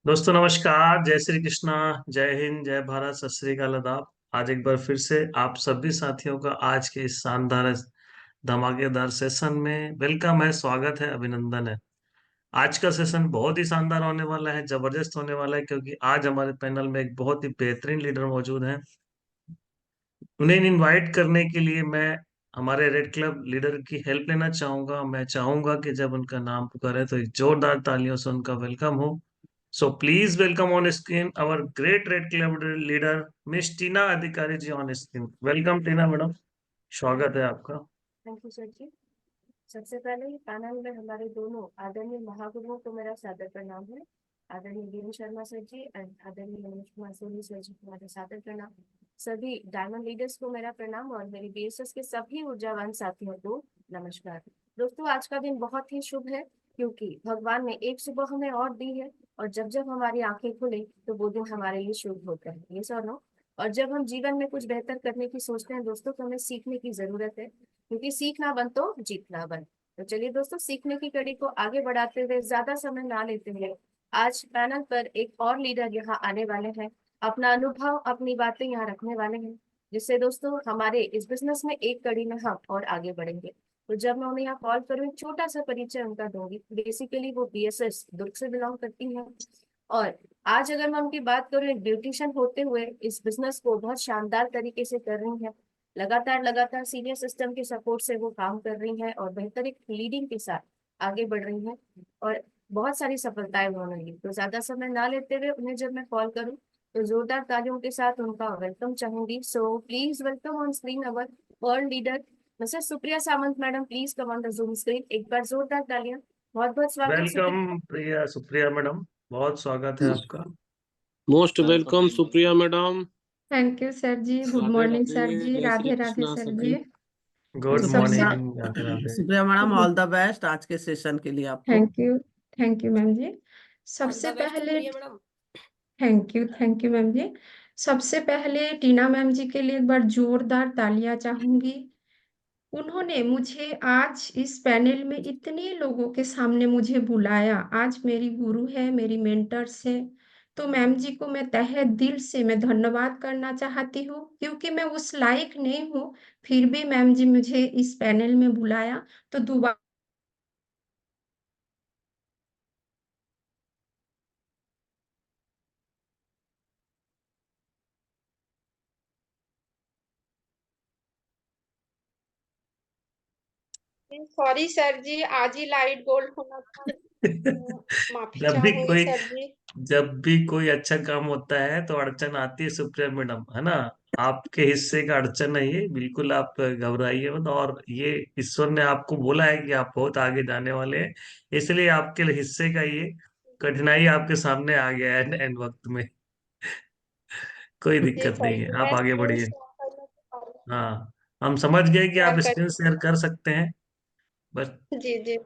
दोस्तों नमस्कार। जय श्री कृष्णा। जय हिंद, जय भारत, सत श्री अकाल, आदाब। आज एक बार फिर से आप सभी साथियों का आज के इस शानदार धमाकेदार सेशन में वेलकम है, स्वागत है, अभिनंदन है। आज का सेशन बहुत ही शानदार होने वाला है, जबरदस्त होने वाला है, क्योंकि आज हमारे पैनल में एक बहुत ही बेहतरीन लीडर मौजूद हैं। उन्हें इनवाइट करने के लिए मैं हमारे रेड क्लब लीडर की हेल्प लेना चाहूंगा। मैं चाहूंगा कि जब उनका नाम पुकारे तो एक जोरदार तालियों से उनका वेलकम हो। So please welcome on screen our great Red Club leader, Miss Tina Adhikari ji on screen. Welcome Tina madam, स्वागत है आपका। Thank you sir ji. सबसे पहले पैनल में हमारे दोनों आदरणीय महागुरुओं को मेरा सादर प्रणाम है। आदरणीय वीरेंद्र शर्मा सर जी और आदरणीय मनोज कुमार सोनी सर जी को मेरा सादर प्रणाम। सभी डायमंड लीडर्स को मेरा प्रणाम और मेरी बीएसएस के सभी ऊर्जावान साथियों को नमस्कार। दोस्तों, आज का दिन बहुत ही शुभ है क्योंकि भगवान ने एक सुबह हमें और दी है, और जब जब हमारी आंखें खुले तो वो दिन हमारे लिए शुभ होता है, ये सर नो। और जब हम जीवन में कुछ बेहतर करने की सोचते हैं दोस्तों, तो हमें सीखने की जरूरत है, क्योंकि सीखना बन तो जीतना बन। तो चलिए दोस्तों, सीखने की कड़ी को आगे बढ़ाते हुए ज्यादा समय ना लेते हुए आज पैनल पर एक और लीडर यहाँ आने वाले हैं, अपना अनुभव अपनी बातें यहाँ रखने वाले हैं, जिससे दोस्तों हमारे इस बिजनेस में एक कड़ी में हम और आगे बढ़ेंगे। तो जब मैं उन्हें यहाँ कॉल करूँ, छोटा सा परिचय उनका दूंगी। बेसिकली वो बीएसएस दुर्ग से बिलोंग करती हैं, और आज अगर मैं उनकी बात करूँ, एक ब्यूटिशियन होते हुए इस बिजनेस को बहुत शानदार तरीके से कर रही हैं। लगातार लगातार सीनियर सिस्टम के सपोर्ट से वो काम कर रही हैं और बेहतर एक लीडिंग के साथ आगे बढ़ रही हैं, और बहुत सारी सफलताएं उन्होंने ली। तो ज्यादा समय ना लेते हुए उन्हें जब मैं कॉल करूं, तो जोरदार तालियों के साथ उनका वेलकम चाहूंगी। So please welcome on screen our world leader Mrs Supriya Samant madam. Please come on the Zoom screen. एक बार जोरदार तालियां। बहुत बहुत स्वागत वेलकम सुप्रिया। प्रिया, सुप्रिया मैडम, बहुत स्वागत है आपका। Most welcome Supriya madam. Thank you sir ji. Good Radhe morning sir Radhe, जी। जय राधे श्री राधे कृष्णा सर सभी। जी। गुड सबसे morning, Radhe Radhe. Supriya madam, all the best आज के सेशन के लिए आपको। थैंक यू मैम जी। सबसे पहले थैंक यू मैम जी। सबसे पहले टीना मैम जी के लिए एक बार जोरदार तालियां चाहूंगी। उन्होंने मुझे आज इस पैनल में इतने लोगों के सामने मुझे बुलाया। आज मेरी गुरु है, मेरी मेंटर्स है, तो मैम जी को मैं तहे दिल से मैं धन्यवाद करना चाहती हूँ, क्योंकि मैं उस लायक नहीं हूँ, फिर भी मैम जी मुझे इस पैनल में बुलाया। तो दोबारा सॉरी सर जी, आज ही लाइट गोल्ड होना था, तो माफी जब भी चाहूंगी कोई सर जी। जब भी कोई अच्छा काम होता है तो अड़चन आती है सुप्रिया मैडम, है ना। आपके हिस्से का अड़चन है ये, बिल्कुल आप घबराइए मत। और ये ईश्वर ने आपको बोला है कि आप बहुत आगे जाने वाले हैं, इसलिए आपके हिस्से का ये कठिनाई आपके सामने आ गया है एंड वक्त में। कोई जी दिक्कत सर नहीं है, जी, आप मैं आगे स्क्रीन बढ़िए। शेयर करने को हाँ, हम समझ गए कि आप शेयर स्क्रीन कर। शेयर कर सकते हैं, बस। जी जी।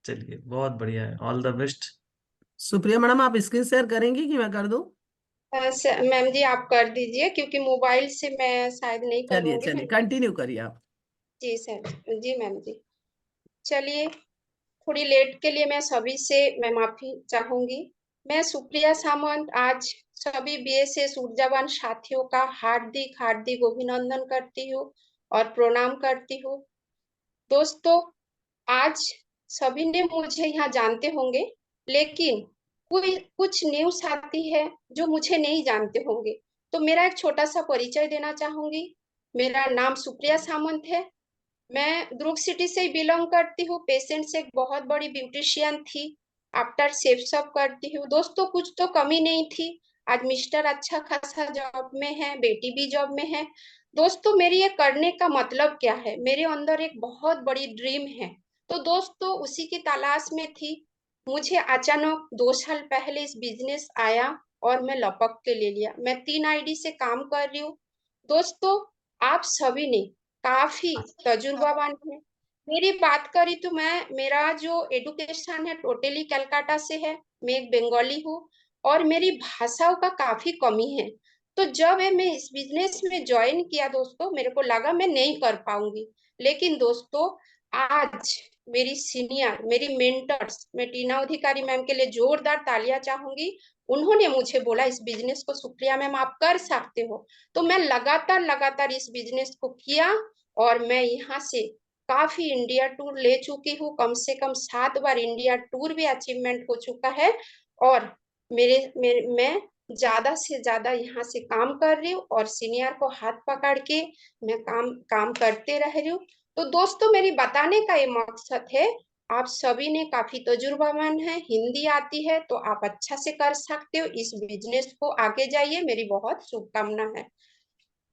चलिए, बहुत बढ़िया है, all the best. Supriya madam, आप स्क्रीन शेयर करेंगी कि मैं कर दूं? मैम जी आप कर दीजिए, क्योंकि मोबाइल से मैं शायद नहीं चलिए करूंगी चलिए, मैं। कंटिन्यू करिए आप। जी सर जी, मैम जी। चलिए, थोड़ी लेट के लिए मैं सभी से मैं माफी चाहूंगी। मैं सुप्रिया सामंत आज सभी बीएसएस ऊर्जावान साथियों का हार्दिक हार्दिक अभिनंदन करती हूँ और प्रणाम करती हूँ। दोस्तों, आज सभी ने मुझे यहाँ जानते होंगे, लेकिन कोई कुछ न्यू साथी है जो मुझे नहीं जानते होंगे। तो मेरा एक छोटा सा परिचय देना चाहूंगी। मेरा नाम सुप्रिया सामंत है। मैं दुर्ग सिटी से ही बिलोंग करती हूँ। पेशेंट से एक बहुत बड़ी ब्यूटिशियन थी। आफ्टर सेफ सब करती हूँ। दोस्तों, कुछ तो कमी नहीं थी। आज मिस्टर अच्छा खासा जॉब में है, बेटी भी जॉब में है। दोस्तों, मेरी ये करने का मतलब क्या है, मेरे अंदर एक बहुत बड़ी ड्रीम है। तो दोस्तों, उसी की तलाश में थी। मुझे अचानक 2 साल पहले इस बिजनेस आया और मैं लपक के ले लिया। मैं 3 आईडी से काम कर रही हूँ। दोस्तों, आप सभी ने काफी तजुर्बावान है। मेरी बात करी तो मेरा जो एडुकेशन है टोटली कलकत्ता से है। मैं एक बंगाली हूँ और मेरी भाषाओं का काफी कमी है। तो जब मैं इस बिजनेस में ज्वाइन किया दोस्तों, मेरे को लगा मैं नहीं कर पाऊंगी। लेकिन दोस्तों, आज मेरी सीनियर, मेरी मेंटर्स, मैं टीना अधिकारी मैम के लिए जोरदार तालियां चाहूंगी। उन्होंने मुझे बोला इस बिजनेस को सुप्रिया मैम आप कर सकते हो, तो मैं लगातार लगातार इस बिजनेस को किया और मैं यहाँ से काफी इंडिया टूर ले चुकी हूँ। कम से कम 7 बार इंडिया टूर भी अचीवमेंट हो चुका है और मैं ज्यादा से ज्यादा यहाँ से काम कर रही हूँ और सीनियर को हाथ पकड़ के मैं काम करते रह रही हूँ। तो दोस्तों मेरी बताने का ये मकसद है, आप सभी ने काफी तजुर्बावान है, हिंदी आती है तो आप अच्छा से कर सकते हो, इस बिजनेस को आगे जाइए, मेरी बहुत शुभकामना है।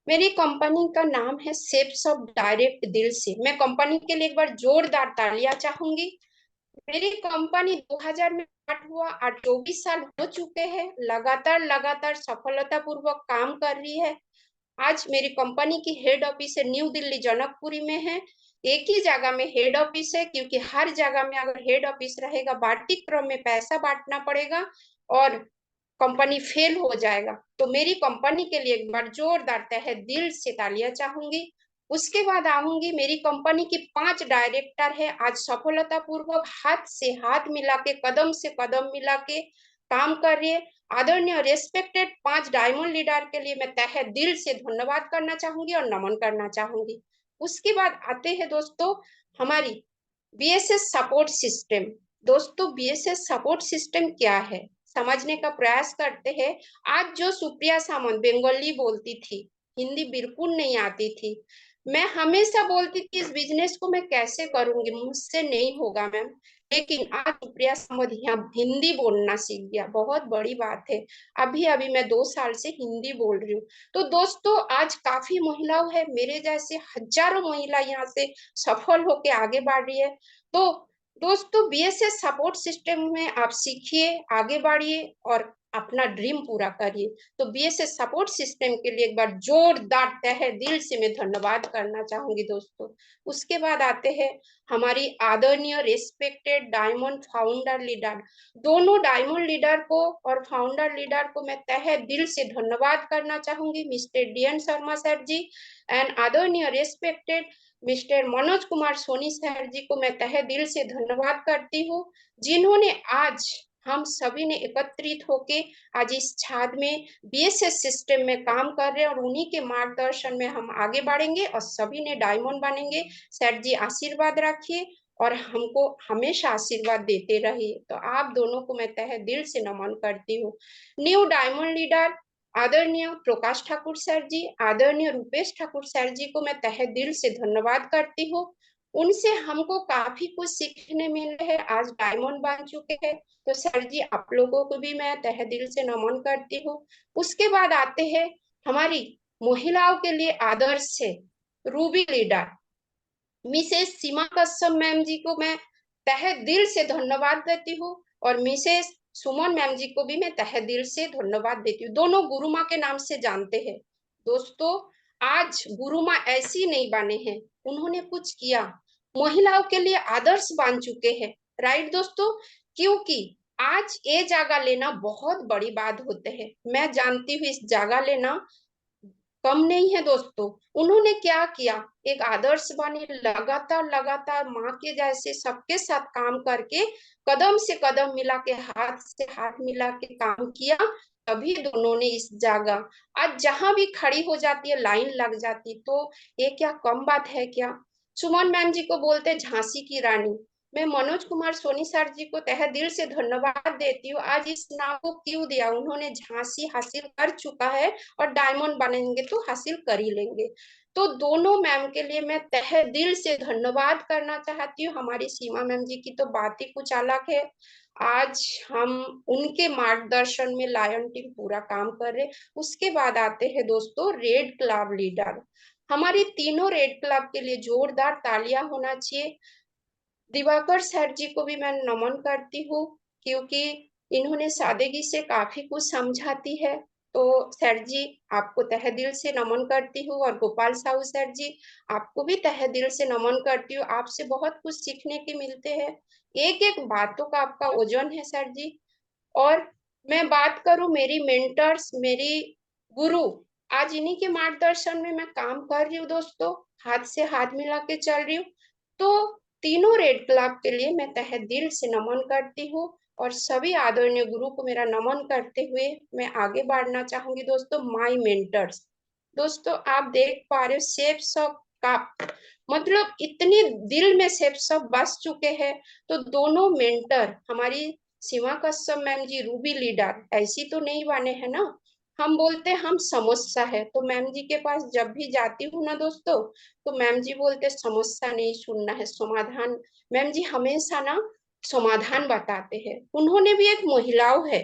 मेरी कंपनी का नाम है शेप्स ऑफ डायरेक्ट दिल से। मैं कंपनी के लिए एक बार जोरदार तालियां चाहूंगी। मेरी कंपनी 2000 में स्टार्ट हुआ, आज 24 साल हो चुके हैं, लगातार लगातार सफलतापूर्वक काम कर रही है। आज मेरी कंपनी की हेड ऑफिस है न्यू दिल्ली जनकपुरी में है। एक ही जगह में हेड ऑफिस है, क्योंकि हर जगह में अगर हेड ऑफिस रहेगा बांटी क्रम में पैसा बांटना पड़ेगा और कंपनी फेल हो जाएगा। तो मेरी कंपनी के लिए एक बार जोरदार तहे दिल से तालियां चाहूंगी। उसके बाद आऊंगी, मेरी कंपनी की 5 डायरेक्टर है, आज सफलतापूर्वक हाथ से हाथ मिला के, कदम से कदम मिला के काम कर रही है। आदरणीय रेस्पेक्टेड 5 डायमंड लीडर के लिए मैं तहे दिल से धन्यवाद करना चाहूंगी और नमन करना चाहूंगी। उसके बाद आते हैं दोस्तों हमारी बीएसएस सपोर्ट सिस्टम। दोस्तों बीएसएस सपोर्ट सिस्टम क्या है समझने का प्रयास करते हैं। आज जो सुप्रिया सामंत बंगाली बोलती थी, हिंदी बिल्कुल नहीं आती थी, मैं हमेशा बोलती थी इस बिजनेस को मैं कैसे करूंगी, मुझसे नहीं होगा मैम, लेकिन आज सुप्रिया सामंत यहाँ हिंदी बोलना सीख गया, बहुत बड़ी बात है। अभी अभी मैं 2 साल से हिंदी बोल रही हूँ। तो दोस्तों आज काफी महिलाओं है, मेरे जैसे हजारों महिला यहाँ से सफल होके आगे बढ़ रही है। तो दोस्तों बीएसएस सपोर्ट सिस्टम में आप सीखिए, आगे बढ़िए और अपना ड्रीम पूरा करिए। तो बीएसएस सपोर्ट सिस्टम के लिए एक बार जोरदार तहे दिल से मैं धन्यवाद करना चाहूंगी दोस्तों। उसके बाद आते हैं हमारी आदरणीय रेस्पेक्टेड डायमंड फाउंडर लीडर। दोनों डायमंड लीडर को और फाउंडर लीडर को मैं तहे दिल से धन्यवाद करना चाहूंगी, Mister DN Sharma sir ji and आदरणीय respected Mister Manoj Kumar Soni sir ji को मैं तहे दिल से धन्यवाद करती हूँ, जिन्होंने आज हम सभी ने एकत्रित होके आज इस छाद में बीएसएस सिस्टम में काम कर रहे हैं और उन्हीं के मार्गदर्शन में हम आगे बढ़ेंगे और सभी ने डायमंड बनेंगे। सर जी आशीर्वाद रखिए और हमको हमेशा आशीर्वाद देते रहिए। तो आप दोनों को मैं तहे दिल से नमन करती हूँ। न्यू डायमंड लीडर आदरणीय प्रकाश ठाकुर सर जी, आदरणीय रूपेश ठाकुर सर जी को मैं तहे दिल से धन्यवाद करती हूँ। उनसे हमको काफी कुछ सीखने मिले है, आज डायमंड बन चुके हैं। तो सर जी आप लोगों को भी मैं तहे दिल से नमन करती हूँ। उसके बाद आते हैं हमारी महिलाओं के लिए आदर्श से रूबी लीडर मिसेस सीमा कश्यप मैम जी को मैं तहे दिल से धन्यवाद देती हूँ और मिसेस सुमन मैम जी को भी मैं तहे दिल से धन्यवाद देती हूँ। दोनों गुरु माँ के नाम से जानते हैं। दोस्तों आज गुरु माँ ऐसी नहीं बने हैं, उन्होंने कुछ किया, महिलाओं के लिए आदर्श बन चुके हैं। राइट दोस्तों, क्योंकि आज ये जगह लेना बहुत बड़ी बात होते है। मैं जानती हूँ इस जगह लेना कम नहीं है दोस्तों। उन्होंने क्या किया, एक आदर्श बने, लगातार लगातार माँ के जैसे सबके साथ काम करके, कदम से कदम मिला के, हाथ से हाथ मिला के काम किया, तभी दोनों ने इस जगह आज जहां भी खड़ी हो जाती है लाइन लग जाती। तो ये क्या कम बात है क्या। सुमन मैम जी को बोलते झांसी की रानी। मैं मनोज कुमार सोनी सर जी को तहे दिल से धन्यवाद देती हूँ, आज इस नाम को क्यों दिया, उन्होंने झांसी हासिल कर चुका है और डायमंड बनेंगे तो हासिल कर ही लेंगे। तो दोनों मैम के लिए मैं तहे दिल से धन्यवाद करना चाहती हूँ। हमारी सीमा मैम जी की तो बात ही कुछ अलग है, आज हम उनके मार्गदर्शन में लायन टीम पूरा काम कर रहे। उसके बाद आते हैं दोस्तों रेड क्लब लीडर। हमारी तीनों रेड क्लब के लिए जोरदार तालियां होना चाहिए। दिवाकर सर जी को भी मैं नमन करती हूँ, क्योंकि इन्होंने सादगी से काफी कुछ समझाती है। तो सर जी आपको तहे दिल से नमन करती हूँ और गोपाल साहू सर जी आपको भी तहे दिल से नमन करती हूँ, आपसे बहुत कुछ सीखने के मिलते हैं, एक एक बातों का आपका ओजन है सर जी। और मैं बात करूं मेरी मेंटर्स, मेरी गुरु, आज इन्हीं के मार्गदर्शन में मैं काम कर रही हूँ दोस्तों, हाथ से हाथ मिला के चल रही हूँ। तो तीनों रेड क्लब के लिए मैं तहे दिल से नमन करती हूँ और सभी आदरणीय गुरु को मेरा नमन करते हुए मैं आगे बढ़ना चाहूंगी। दोस्तों, माय मेंटर्स, दोस्तों आप देख पा रहे हो शेप्स ऑफ कप, मतलब इतनी दिल में शेप्स ऑफ बस चुके हैं। तो दोनों मेंटर हमारी सीमा कश्यप मैम जी, रूबी लीडर ऐसी तो नहीं बने हैं ना। हम बोलते हम समस्या है, तो मैम जी के पास जब भी जाती हूँ ना दोस्तों, तो मैम जी बोलते समस्या नहीं सुनना है, समाधान। मैम जी हमेशा ना समाधान बताते हैं। उन्होंने भी एक महिलाओं है,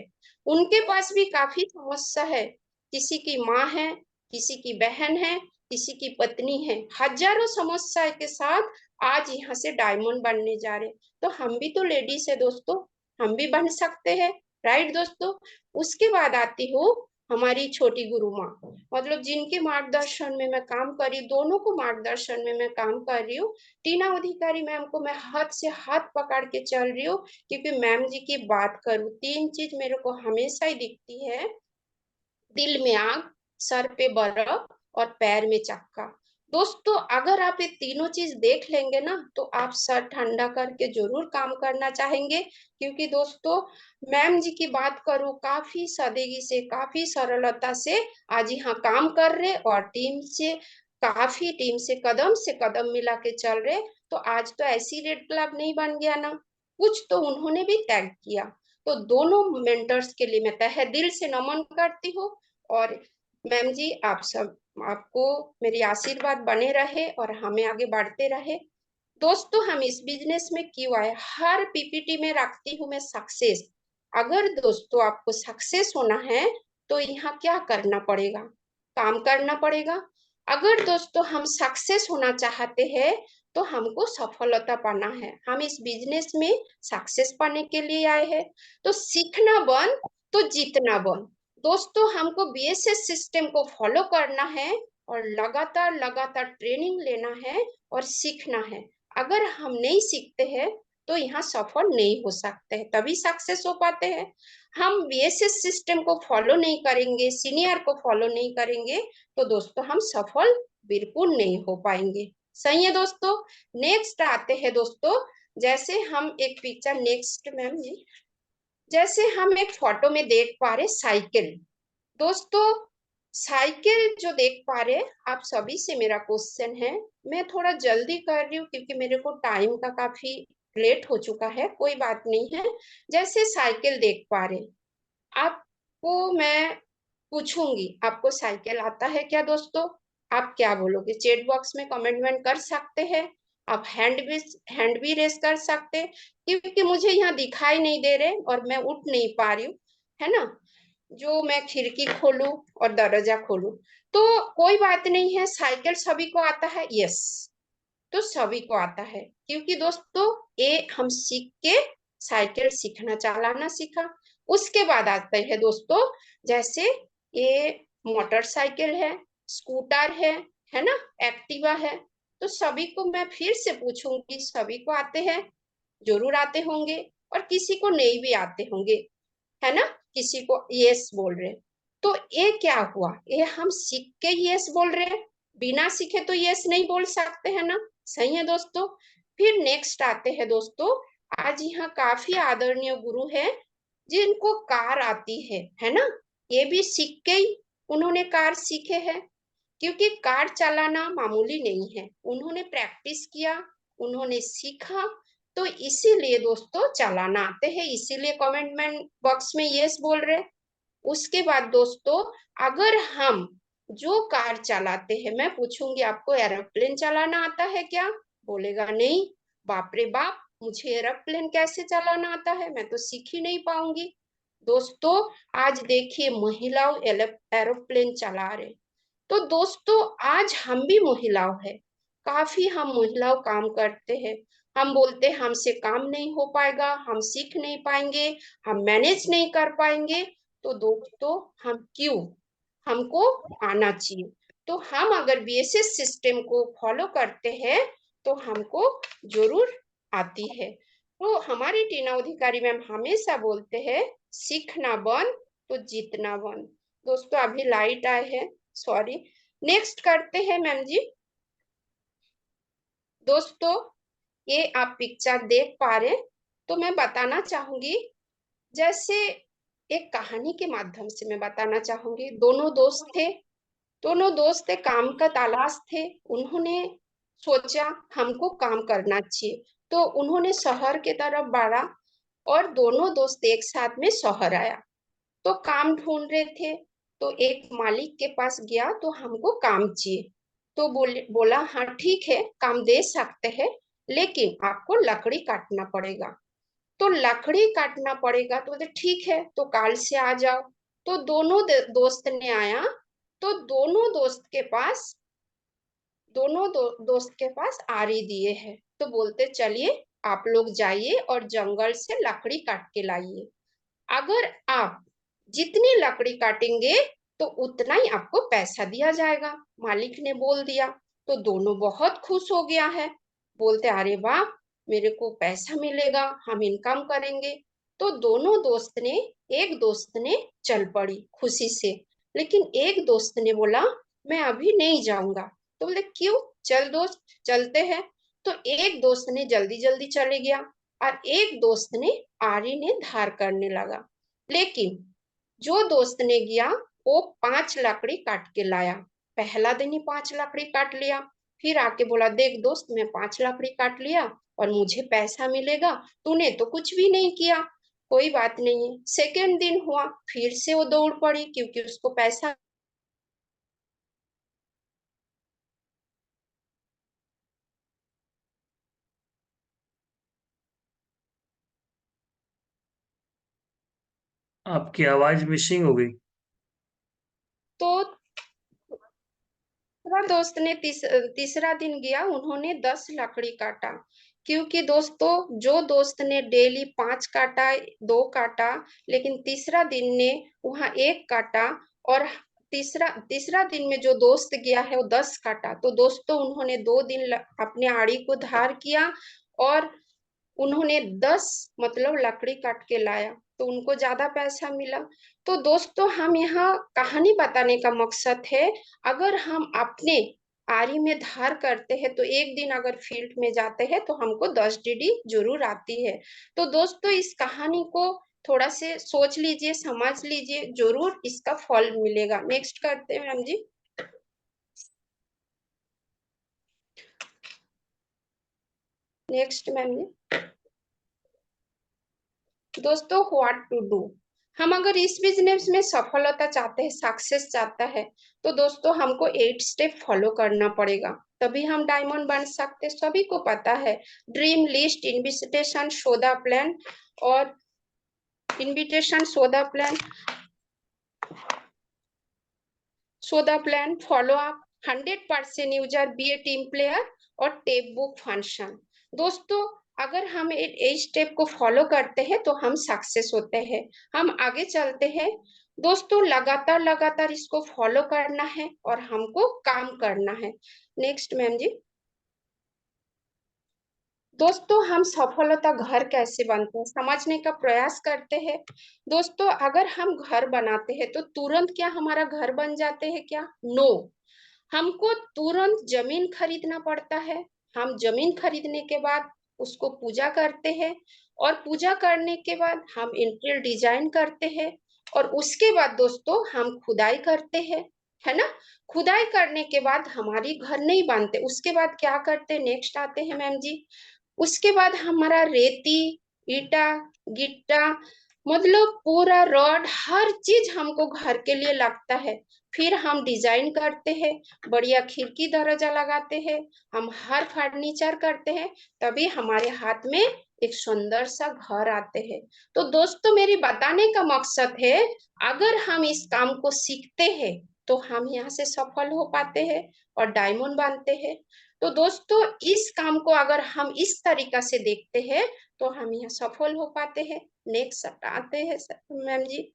उनके पास भी काफी समस्या है। किसी की माँ है, किसी की बहन है, किसी की पत्नी है, हजारों समस्या के साथ आज यहाँ से डायमंड बनने जा रहे। तो हम भी तो लेडीज है दोस्तों, हम भी बन सकते हैं, राइट दोस्तों। उसके बाद आती हूँ हमारी छोटी गुरु माँ, मतलब जिनके मार्गदर्शन में मैं काम कर रही हूँ, दोनों को मार्गदर्शन में मैं काम कर रही हूँ। टीना अधिकारी मैम को मैं हाथ से हाथ पकड़ के चल रही हूँ, क्योंकि मैम जी की बात करूँ, तीन चीज मेरे को हमेशा ही दिखती है, दिल में आग, सर पे बर्फ और पैर में चक्का। दोस्तों अगर आप ये तीनों चीज देख लेंगे ना, तो आप सर ठंडा करके जरूर काम करना चाहेंगे। क्योंकि दोस्तों मैम जी की बात करूं, काफी सादगी से, काफी सरलता से आज यहाँ काम कर रहे और टीम से कदम मिला के चल रहे। तो आज तो ऐसी रेड क्लब नहीं बन गया ना, कुछ तो उन्होंने भी त्याग किया। तो दोनों मेंटर्स के लिए मैं तहे दिल से नमन करती हूँ। और मैम जी आप सब, आपको मेरी आशीर्वाद बने रहे और हमें आगे बढ़ते रहे। दोस्तों हम इस बिजनेस में क्यों आए, हर पीपीटी में रखती हूँ मैं सक्सेस। अगर दोस्तों आपको सक्सेस होना है तो यहाँ क्या करना पड़ेगा, काम करना पड़ेगा। अगर दोस्तों हम सक्सेस होना चाहते हैं तो हमको सफलता पाना है, हम इस बिजनेस में सक्सेस पाने के लिए आए हैं। तो सीखना बंद तो जीतना बंद। दोस्तों हमको बीएसएस सिस्टम को फॉलो करना है और लगातार लगातार ट्रेनिंग लेना है और सीखना है। अगर हम नहीं सीखते हैं तो यहाँ सफल नहीं हो सकते हैं, तभी सक्सेस हो पाते हैं। हम बीएसएस सिस्टम को फॉलो नहीं करेंगे, सीनियर को फॉलो नहीं करेंगे, तो दोस्तों हम सफल बिल्कुल नहीं हो पाएंगे। सही है दोस्तों। नेक्स्ट आते हैं दोस्तों, जैसे हम एक पिक्चर, नेक्स्ट मैम जी, जैसे हम एक फोटो में देख पा रहे साइकिल। दोस्तों साइकिल जो देख पा रहे, आप सभी से मेरा क्वेश्चन है, मैं थोड़ा जल्दी कर रही हूँ क्योंकि मेरे को टाइम का काफी लेट हो चुका है, कोई बात नहीं है। जैसे साइकिल देख पा रहे, आपको मैं पूछूंगी आपको साइकिल आता है क्या दोस्तों? आप क्या बोलोगे? चैट बॉक्स में कमेंट कर सकते हैं, आप हैंड भी रेस कर सकते हैं, क्योंकि मुझे यहाँ दिखाई नहीं दे रहे और मैं उठ नहीं पा रही हूँ, है ना। जो मैं खिड़की खोलूं और दरवाजा खोलूं, तो कोई बात नहीं है। साइकिल सभी को आता है, यस, तो सभी को आता है, क्योंकि दोस्तों ये हम सीख के साइकिल सीखना, चलाना सीखा। उसके बाद आते हैं दोस्तों, जैसे ये मोटरसाइकिल है, स्कूटर है ना, एक्टिवा है। तो सभी को मैं फिर से पूछूंगी, सभी को आते हैं, जरूर आते होंगे, और किसी को नहीं भी आते होंगे, है ना। किसी को यस बोल रहे, तो ये क्या हुआ, ये हम सीख के यस बोल रहे हैं, बिना सीखे तो यस नहीं बोल सकते है ना। सही है दोस्तों। फिर नेक्स्ट आते हैं दोस्तों, आज यहाँ काफी आदरणीय गुरु है जिनको कार आती है ना। ये भी सीख के ही उन्होंने कार सीखे हैं, क्योंकि कार चलाना मामूली नहीं है, उन्होंने प्रैक्टिस किया, उन्होंने सीखा। तो इसीलिए दोस्तों चलाना आते हैं, इसीलिए कमेंट बॉक्स में यस बोल रहे। उसके बाद दोस्तों, अगर हम जो कार चलाते हैं, मैं पूछूंगी आपको एरोप्लेन चलाना आता है क्या? बोलेगा नहीं, बाप रे बाप, मुझे एरोप्लेन कैसे चलाना आता है, मैं तो सीख ही नहीं पाऊंगी। दोस्तों आज देखिए महिलाओं एरोप्लेन चला रहे। तो दोस्तों आज हम भी महिलाओं हैं, काफी हम महिलाओं काम करते हैं। हम बोलते हैं हमसे काम नहीं हो पाएगा, हम सीख नहीं पाएंगे, हम मैनेज नहीं कर पाएंगे। तो दोस्तों हम क्यों, हमको आना चाहिए। तो हम अगर बीएसएस सिस्टम को फॉलो करते हैं तो हमको जरूर आती है। तो हमारी टीना अधिकारी मैम हमेशा बोलते हैं सीखना बंद तो जीतना बंद। दोस्तों अभी लाइट आए हैं, सॉरी। नेक्स्ट करते हैं मैम जी। दोस्तों ये आप पिक्चर देख पा रहे, तो मैं बताना चाहूंगी, जैसे एक कहानी के माध्यम से मैं बताना चाहूंगी। दोनों दोस्त थे, काम का तलाश थे। उन्होंने सोचा हमको काम करना चाहिए, तो उन्होंने शहर के तरफ बढ़ा और दोनों दोस्त एक साथ में शहर आया। तो काम ढूंढ रहे थे, तो एक मालिक के पास गया, तो हमको काम चाहिए। तो बोला हाँ ठीक है, काम दे सकते हैं, लेकिन आपको लकड़ी काटना पड़ेगा। तो लकड़ी काटना पड़ेगा, तो बोले ठीक है, तो कल से आ जाओ। तो दोनों दोस्त ने आया, तो दोस्त के पास आरी दिए हैं। तो बोलते चलिए आप लोग जाइए और जंगल से लकड़ी काट के लाइए। अगर आप जितनी लकड़ी काटेंगे तो उतना ही आपको पैसा दिया जाएगा, मालिक ने बोल दिया। तो दोनों बहुत खुश हो गया है, बोलते अरे वाह, मेरे को पैसा मिलेगा, हम इनकम करेंगे। तो एक दोस्त ने चल पड़ी खुशी से, लेकिन एक दोस्त ने बोला मैं अभी नहीं जाऊंगा। तो बोले क्यों, चल दोस्त चलते हैं। तो एक दोस्त ने जल्दी जल्दी चले गया और एक दोस्त ने आरी ने धार करने लगा। लेकिन जो दोस्त ने गया वो 5 लकड़ी काट के लाया। पहला दिन ही 5 लकड़ी काट लिया। फिर आके बोला देख दोस्त, मैं 5 लकड़ी काट लिया और मुझे पैसा मिलेगा, तूने तो कुछ भी नहीं किया। कोई बात नहीं है। सेकेंड दिन हुआ, फिर से वो दौड़ पड़ी क्योंकि उसको पैसा। आपकी आवाज मिसिंग हो गई। तो दूसरा दोस्त ने तीसरा दिन गया, उन्होंने 10 लकड़ी काटा। क्योंकि दोस्तों जो दोस्त ने डेली 5 काटा, 2 काटा, लेकिन तीसरा दिन ने वहां 1 काटा, और तीसरा दिन में जो दोस्त गया है वो 10 काटा। तो दोस्तों उन्होंने 2 दिन अपने आड़ी को धार किया और उन्होंने 10 मतलब लकड़ी काट के लाया, तो उनको ज्यादा पैसा मिला। तो दोस्तों हम यहाँ कहानी बताने का मकसद है, अगर हम अपने आरी में धार करते हैं तो एक दिन अगर फील्ड में जाते हैं तो हमको 10 डीडी जरूर आती है। तो दोस्तों इस कहानी को थोड़ा से सोच लीजिए, समझ लीजिए, जरूर इसका फल मिलेगा। नेक्स्ट करते हैं मैम जी। नेक्स्ट मैम जी। दोस्तों व्हाट टू डू, हम अगर इस बिजनेस में सफलता चाहते हैं, सक्सेस चाहता है, तो दोस्तों हमको 8 स्टेप फॉलो करना पड़ेगा, तभी हम डायमंड बन सकते। सभी को पता है, ड्रीम लिस्ट, इन्विटेशन, सौदा प्लान और सौदा plan, follow up, 100% user, be a team player और टेप बुक फंक्शन। दोस्तों अगर हम इस स्टेप को फॉलो करते हैं तो हम सक्सेस होते हैं, हम आगे चलते हैं। दोस्तों लगातार इसको फॉलो करना है और हमको काम करना है। नेक्स्ट मैम जी। दोस्तों हम सफलता घर कैसे बनते हैं समझने का प्रयास करते हैं। दोस्तों अगर हम घर बनाते हैं तो तुरंत क्या हमारा घर बन जाते हैं क्या? नो, हमको तुरंत जमीन खरीदना पड़ता है। हम जमीन खरीदने के बाद उसको पूजा करते हैं और पूजा करने के बाद हम इंटीरियर डिजाइन करते हैं और उसके बाद दोस्तों हम खुदाई करते हैं, है ना। खुदाई करने के बाद हमारी घर नहीं बनते, उसके बाद क्या करते हैं, नेक्स्ट आते हैं मैम जी। उसके बाद हमारा रेती, ईटा, गिट्टा, मतलब पूरा रॉड, हर चीज हमको घर के लिए लगता है। फिर हम डिजाइन करते हैं, बढ़िया खिड़की दरवाजा लगाते हैं, हम हर फर्नीचर करते हैं, तभी हमारे हाथ में एक सुंदर सा घर आते हैं। तो दोस्तों मेरी बताने का मकसद है, अगर हम इस काम को सीखते हैं तो हम यहाँ से सफल हो पाते हैं और डायमंड बनते हैं। तो दोस्तों इस काम को अगर हम इस तरीका से देखते हैं तो हम यहाँ सफल हो पाते हैं। नेक्स्ट आते हैं मैम जी।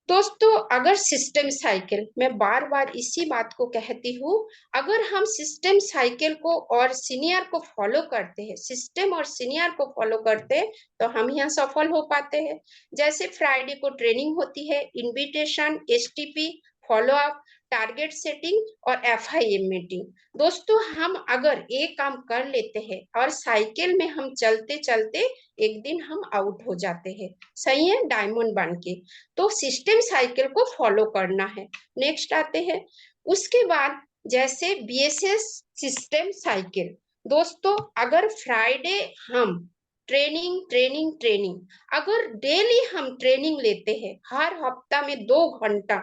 दोस्तों अगर सिस्टम साइकिल, मैं बार बार इसी बात को कहती हूँ, अगर हम सिस्टम साइकिल को और सीनियर को फॉलो करते हैं, सिस्टम और सीनियर को फॉलो करते हैं, तो हम यहाँ सफल हो पाते हैं। जैसे फ्राइडे को ट्रेनिंग होती है, invitation, STP, follow up, target setting और FIM मीटिंग। दोस्तों हम अगर एक काम कर लेते हैं और साइकिल में हम चलते चलते एक दिन हम आउट हो जाते हैं, सही है, डायमंड बन के। तो सिस्टम साइकिल को फॉलो करना है। नेक्स्ट आते हैं, उसके बाद जैसे BSS सिस्टम साइकिल। दोस्तों अगर फ्राइडे हम ट्रेनिंग ट्रेनिंग ट्रेनिंग, अगर डेली हम ट्रेनिंग लेते हैं, हर हफ्ता में 2 घंटा,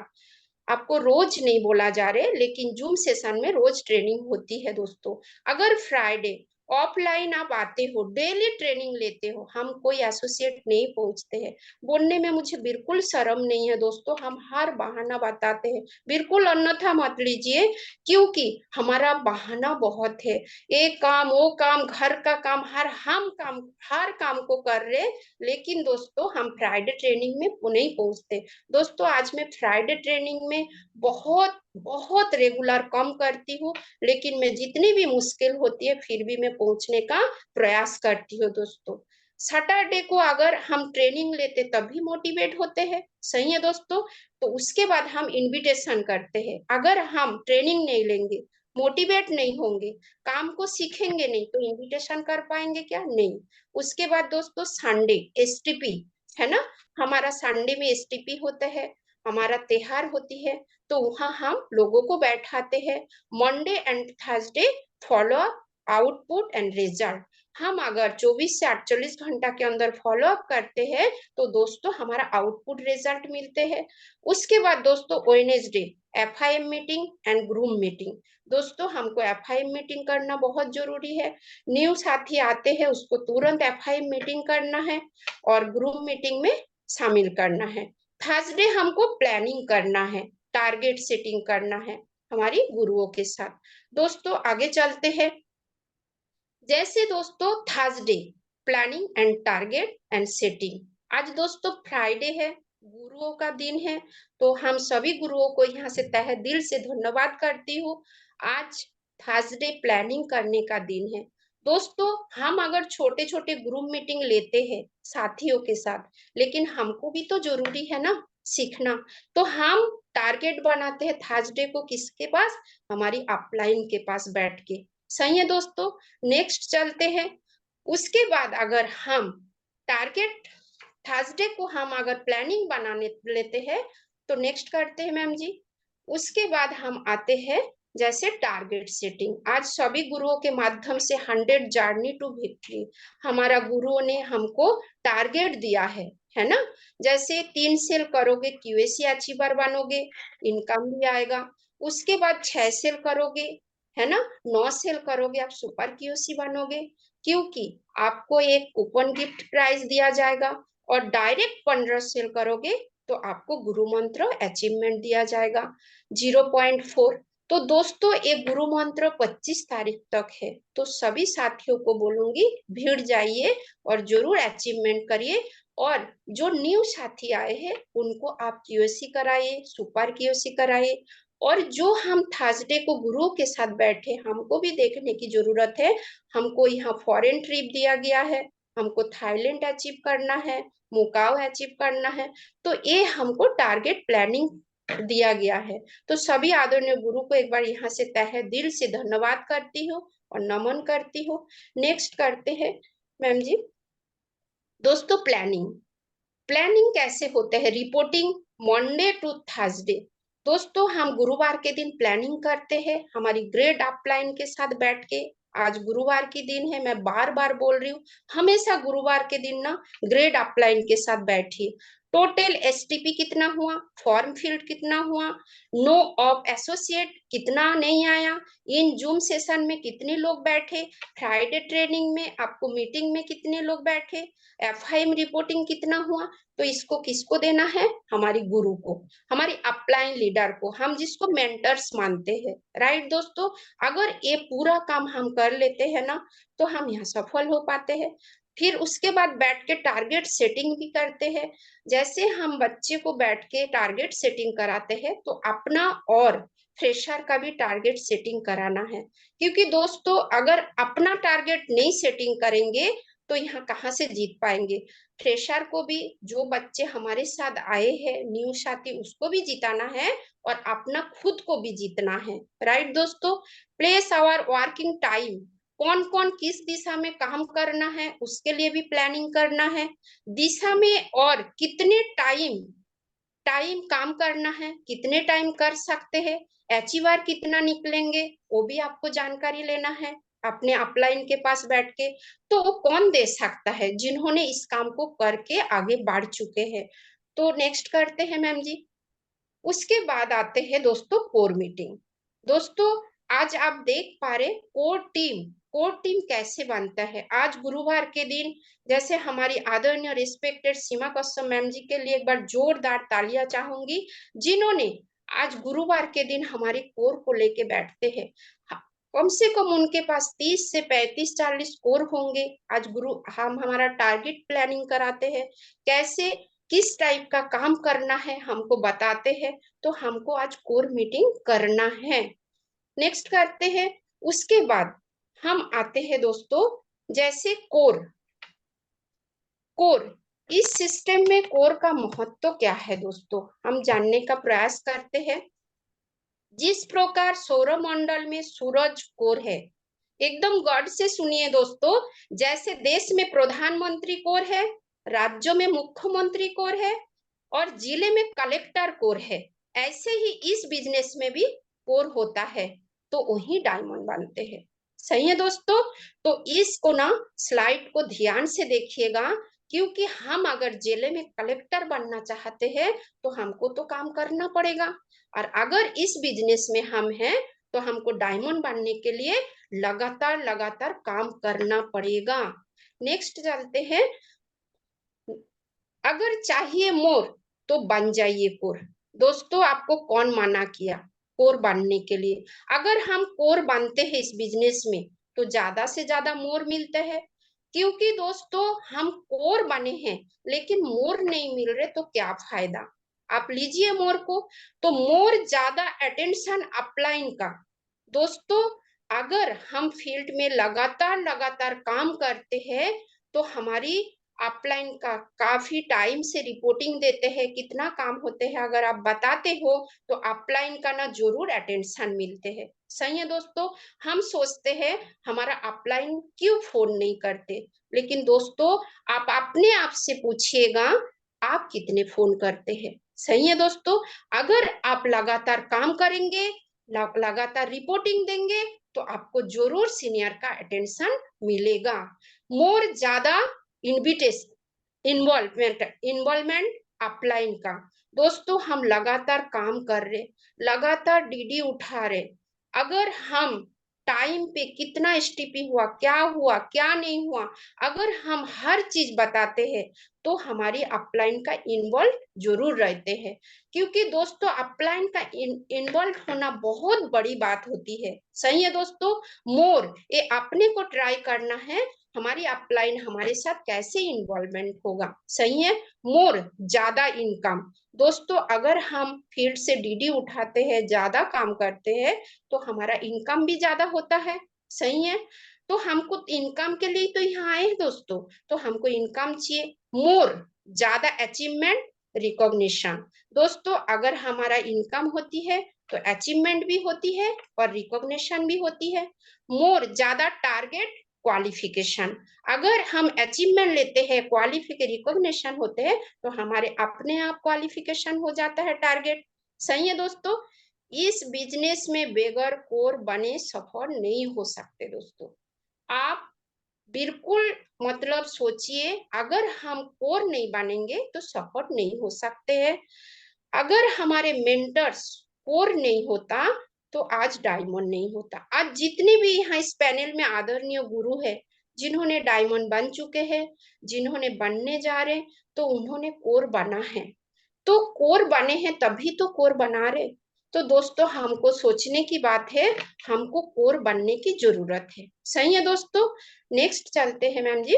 आपको रोज नहीं बोला जा रहे लेकिन जूम सेशन में रोज ट्रेनिंग होती है दोस्तों। अगर फ्राइडे ऑफलाइन आप आते हो, डेली ट्रेनिंग लेते हो, हम कोई एसोसिएट नहीं पहुंचते हैं। बोलने में मुझे बिल्कुल शर्म नहीं है दोस्तों, हम हर बहाना बताते हैं, बिल्कुल अन्यथा मत लीजिए, क्योंकि हमारा बहाना बहुत है। एक काम, वो काम, घर का काम, हर काम को कर रहे, लेकिन दोस्तों हम फ्राइडे ट्रेनिंग में नहीं पहुंचते। दोस्तों आज मैं फ्राइडे ट्रेनिंग में बहुत बहुत रेगुलर कम करती हूँ, लेकिन मैं जितनी भी मुश्किल होती है फिर भी मैं पहुंचने का प्रयास करती हूँ दोस्तों। सैटरडे को अगर हम ट्रेनिंग लेते तभी मोटिवेट होते हैं, सही है दोस्तों। तो उसके बाद हम इनविटेशन करते हैं। अगर हम ट्रेनिंग नहीं लेंगे, मोटिवेट नहीं होंगे, काम को सीखेंगे नहीं, तो इनविटेशन कर पाएंगे क्या? नहीं। उसके बाद दोस्तों संडे STP है ना, हमारा संडे में STP होता है, हमारा त्योहार होती है, तो वहां हम लोगों को बैठाते हैं। Monday and Thursday follow up, output and result. हम अगर 24 से 48 घंटा के अंदर फॉलो अप करते हैं तो दोस्तों हमारा आउटपुट रिजल्ट मिलते हैं। उसके बाद दोस्तों Wednesday FIM meeting and groom meeting. दोस्तों हमको FIM मीटिंग करना बहुत जरूरी है। न्यू साथी आते हैं उसको तुरंत FIM मीटिंग करना है और ग्रूम मीटिंग में शामिल करना है। थर्सडे हमको प्लानिंग करना है, टारगेट सेटिंग करना है हमारी गुरुओं के साथ। दोस्तों आगे चलते हैं। जैसे दोस्तों Thursday planning and target and setting. आज दोस्तों फ्राइडे है, गुरुओं का दिन है, तो हम सभी गुरुओं को यहाँ से तहे दिल से धन्यवाद करती हूँ। आज थर्सडे प्लानिंग करने का दिन है दोस्तों। हम अगर छोटे छोटे ग्रुप मीटिंग लेते हैं साथियों के साथ, लेकिन हमको भी तो जरूरी है ना सीखना। तो हम टारगेट बनाते हैं थर्सडे को किसके पास? हमारी अपलाइन के पास बैठ के, सही है दोस्तों। नेक्स्ट चलते हैं। उसके बाद अगर हम टारगेट थर्सडे को हम अगर प्लानिंग बनाने लेते हैं तो नेक्स्ट करते हैं मैम जी। उसके बाद हम आते हैं जैसे टारगेट सेटिंग। आज सभी गुरुओं के माध्यम से 100 जर्नी टू विक्ट्री, हमारा गुरुओं ने हमको टारगेट दिया है ना। जैसे 3 सेल करोगे QAC अचीवर बनोगे, इनकम भी आएगा। उसके बाद 6 सेल करोगे है ना, 9 सेल करोगे आप सुपर QC बनोगे, क्योंकि आपको एक कूपन गिफ्ट प्राइज दिया जाएगा। और डायरेक्ट 15 सेल करोगे तो आपको गुरु मंत्र अचीवमेंट दिया जाएगा 0.4। तो दोस्तों एक गुरु मंत्र 25 तारीख तक है, तो सभी साथियों को बोलूंगी भीड़ जाइए और जरूर अचीवमेंट करिए। और जो न्यू साथी आए हैं उनको आप QAC कराइए, सुपर QAC कराइए। और जो हम थर्सडे को गुरुओं के साथ बैठे, हमको भी देखने की जरूरत है। हमको यहाँ फॉरेन ट्रिप दिया गया है, हमको थाईलैंड अचीव करना है, मुकाओ अचीव करना है, तो ये हमको टारगेट प्लानिंग दिया गया है। तो सभी आदरणीय गुरु को एक बार यहाँ से तहे दिल से धन्यवाद करती हूँ और नमन करती हूँ। नेक्स्ट करते हैं मैम जी। दोस्तों प्लानिंग कैसे होते हैं? Reporting Monday to Thursday. दोस्तों हम गुरुवार के दिन प्लानिंग करते हैं हमारी ग्रेड अपलाइन के साथ बैठ के। आज गुरुवार की दिन है, मैं बार बार बोल रही हूँ, हमेशा गुरुवार के दिन ना ग्रेड अपलाइन के साथ बैठिए। टोटल STP कितना हुआ, फॉर्म फील्ड कितना हुआ, नो ऑफ एसोसिएट कितना नहीं आया, इन जूम सेशन में कितने लोग बैठे, फ्राइडे ट्रेनिंग में आपको मीटिंग में कितने लोग बैठे, FIM रिपोर्टिंग कितना हुआ। तो इसको किसको देना है? हमारी गुरु को, हमारी अपलाइन लीडर को, हम जिसको मेंटर्स मानते हैं, राइट दोस्तों। अगर ये पूरा काम हम कर लेते हैं ना तो हम यहाँ सफल हो पाते हैं। फिर उसके बाद बैठ के टारगेट सेटिंग भी करते हैं। जैसे हम बच्चे को बैठ के टारगेट सेटिंग कराते हैं तो अपना और फ्रेशर का भी टारगेट सेटिंग कराना है, क्योंकि दोस्तों अगर अपना टारगेट नहीं सेटिंग करेंगे तो यहाँ कहाँ से जीत पाएंगे। फ्रेशर को भी, जो बच्चे हमारे साथ आए हैं न्यू साथी, उसको भी जिताना है और अपना खुद को भी जीतना है। राइट दोस्तों, प्लेस आवर वर्किंग टाइम, कौन कौन किस दिशा में काम करना है उसके लिए भी प्लानिंग करना है। दिशा में और कितने टाइम काम करना है, कितने टाइम कर सकते हैं, अचीवर कितना निकलेंगे, वो भी आपको जानकारी लेना है अपने अपलाइन के पास बैठ के। तो कौन दे सकता है जिन्होंने इस काम को करके आगे बढ़ चुके हैं। तो नेक्स्ट करते हैं मैम जी। उसके बाद आते हैं दोस्तों कोर मीटिंग। दोस्तों आज आप देख पा रहे कोर टीम कैसे बनता है। आज गुरुवार के दिन जैसे हमारी आदरणीय रिस्पेक्टेड सीमा कश्यप मैम जी के लिए एक बार जोरदार तालियां चाहूंगी, जिन्होंने आज गुरुवार के दिन हमारी कोर को लेके बैठते हैं। कम से कम उनके पास 30 से 35-40 कोर होंगे। आज हम हमारा टारगेट प्लानिंग कराते हैं, कैसे किस टाइप का काम करना है हमको बताते हैं। तो हमको आज कोर मीटिंग करना है। नेक्स्ट करते हैं। उसके बाद हम आते हैं दोस्तों, जैसे कोर इस सिस्टम में कोर का महत्व क्या है दोस्तों, हम जानने का प्रयास करते हैं। जिस प्रकार सौरमंडल में सूरज कोर है, एकदम गौर से सुनिए दोस्तों, जैसे देश में प्रधानमंत्री कोर है, राज्यों में मुख्यमंत्री कोर है और जिले में कलेक्टर कोर है, ऐसे ही इस बिजनेस में भी कोर होता है, तो वही डायमंड बनते हैं। सही है दोस्तों। तो इसको ना स्लाइड को ध्यान से देखिएगा, क्योंकि हम अगर जिले में कलेक्टर बनना चाहते हैं तो हमको तो काम करना पड़ेगा, और अगर इस बिजनेस में हम हैं तो हमको डायमंड बनने के लिए लगातार काम करना पड़ेगा। नेक्स्ट चलते हैं। अगर चाहिए मोर तो बन जाइए कोर। दोस्तों आपको कौन मना किया कोर बनने के लिए। अगर हम कोर बनते हैं इस बिजनेस में तो ज्यादा से ज्यादा मोर मिलते हैं, क्योंकि दोस्तों हम कोर बने हैं लेकिन मोर नहीं मिल रहे तो क्या फायदा। आप लीजिए मोर को, तो मोर ज्यादा अटेंशन अपलाइन का। दोस्तों अगर हम फील्ड में लगातार काम करते हैं तो हमारी अपलाइन का काफी टाइम से रिपोर्टिंग देते हैं, कितना काम होते हैं अगर आप बताते हो तो अपलाइन का ना जरूर अटेंशन मिलते हैं। सही है दोस्तों। हम सोचते हैं हमारा अपलाइन क्यों फोन नहीं करते, लेकिन दोस्तों आप अपने आप से पूछिएगा आप कितने फोन करते हैं। सही है दोस्तों। अगर आप लगातार काम करेंगे, लगातार रिपोर्टिंग देंगे तो आपको जरूर सीनियर का अटेंशन मिलेगा। मोर ज्यादा इन्वॉल्वमेंट अपलाइन का। दोस्तों हम लगातार काम कर रहे, लगातार डीडी उठा रहे, अगर हम टाइम पे कितना एसटीपी हुआ क्या नहीं हुआ, अगर हम हर चीज बताते हैं तो हमारी अपलाइन का इन्वॉल्व जरूर रहते हैं, क्योंकि दोस्तों अपलाइन का इन्वॉल्व होना बहुत बड़ी बात होती है। सही है दोस्तों। मोर ये अपने को ट्राई करना है हमारी अपलाइन हमारे साथ कैसे इन्वॉल्वमेंट होगा। सही है। मोर ज्यादा इनकम। दोस्तों अगर हम फील्ड से डीडी उठाते हैं, ज्यादा काम करते हैं तो हमारा इनकम भी ज्यादा होता है। सही है। तो हमको इनकम के लिए तो यहाँ आए हैं दोस्तों, तो हमको इनकम चाहिए। मोर ज्यादा अचीवमेंट रिकॉग्निशन। दोस्तों अगर हमारा इनकम होती है तो अचीवमेंट भी होती है और रिकॉग्निशन भी होती है। मोर ज्यादा टारगेट क्वालिफिकेशन। अगर हम अचीवमेंट लेते हैं, क्वालिफिकेशन रिकॉग्निशन होते हैं तो हमारे अपने आप क्वालिफिकेशन हो जाता है, टारगेट। सही है दोस्तों। इस बिजनेस में बेगर कोर बने सफल नहीं हो सकते दोस्तों। आप बिल्कुल मतलब सोचिए, अगर हम कोर नहीं बनेंगे तो सफल नहीं हो सकते हैं। अगर हमारे मेंटर्स कोर नहीं होता तो आज डायमंड नहीं होता। आज जितने भी यहाँ इस पैनल में आदरणीय गुरु है जिन्होंने डायमंड बन चुके हैं, जिन्होंने बनने जा रहे, तो उन्होंने कोर बना है। तो कोर बने हैं तभी तो कोर बना रहे। तो दोस्तों हमको सोचने की बात है, हमको कोर बनने की जरूरत है। सही है दोस्तों। नेक्स्ट चलते हैं मैम जी।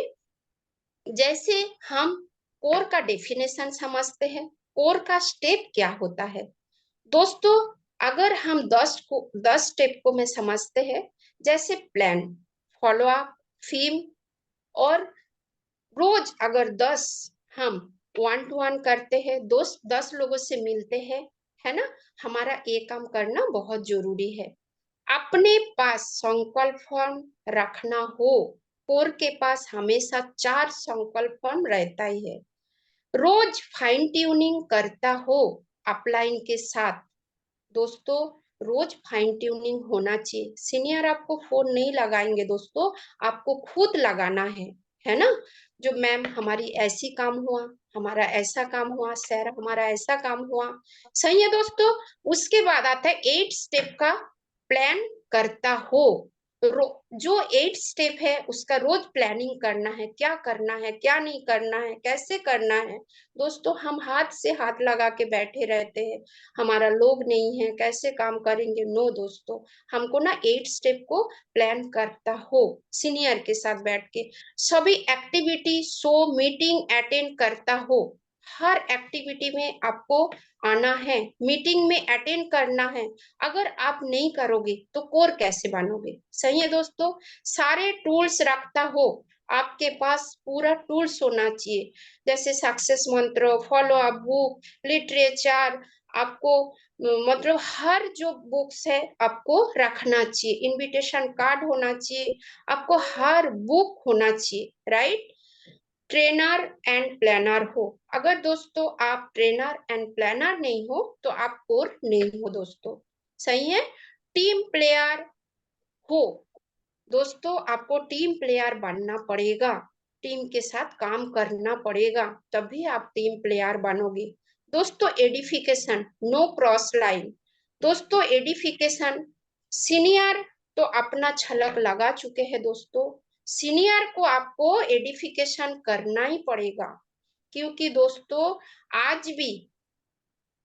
जैसे हम कोर का डेफिनेशन समझते हैं, कोर का स्टेप क्या होता है। दोस्तों अगर हम 10 स्टेप को मैं समझते हैं, जैसे प्लान, फॉलो अप, फीम और रोज अगर 10 हम 1 to 1 करते हैं, 10 लोगों से मिलते हैं, है ना, हमारा ये काम करना बहुत जरूरी है। अपने पास संकल्प फॉर्म रखना हो, कोर के पास हमेशा 4 संकल्प फॉर्म रहता ही है। रोज फाइन ट्यूनिंग करता हो अपलाइन के साथ। दोस्तों रोज फाइन ट्यूनिंग होना चाहिए। सीनियर आपको फोन नहीं लगाएंगे दोस्तों, आपको खुद लगाना है ना। जो मैम हमारी ऐसी काम हुआ, हमारा ऐसा काम हुआ, सर हमारा ऐसा काम हुआ, सही है दोस्तों। उसके बाद आता है 8 स्टेप का प्लान करता हो। जो 8 स्टेप है उसका रोज प्लानिंग करना है, क्या करना है, क्या नहीं करना है, कैसे करना है। दोस्तों हम हाथ से हाथ लगा के बैठे रहते हैं, हमारा लोग नहीं है, कैसे काम करेंगे। नो दोस्तों, हमको ना 8 स्टेप को प्लान करता हो, सीनियर के साथ बैठ के सभी एक्टिविटी शो मीटिंग अटेंड करता हो। हर एक्टिविटी में आपको आना है, मीटिंग में अटेंड करना है। अगर आप नहीं करोगे तो कोर कैसे बनोगे, सही है दोस्तों। सारे टूल्स रखता हो, आपके पास पूरा टूल्स होना चाहिए, जैसे सक्सेस मंत्र, फॉलो अप बुक, लिटरेचर, आपको मतलब हर जो बुक्स है आपको रखना चाहिए, इनविटेशन कार्ड होना चाहिए, आपको हर बुक होना चाहिए, राइट। ट्रेनर एंड प्लानर हो। अगर दोस्तों आप ट्रेनर एंड प्लानर नहीं हो तो आप कोर नहीं हो दोस्तों, सही है। टीम प्लेयर हो दोस्तों, आपको टीम प्लेयर बनना पड़ेगा, टीम के साथ काम करना पड़ेगा, तभी आप टीम प्लेयर बनोगे दोस्तों। Edification, no cross line. दोस्तों एडिफिकेशन, सीनियर तो अपना छलक लगा चुके हैं दोस्तों, सीनियर को आपको एडिफिकेशन करना ही पड़ेगा, क्योंकि दोस्तों आज भी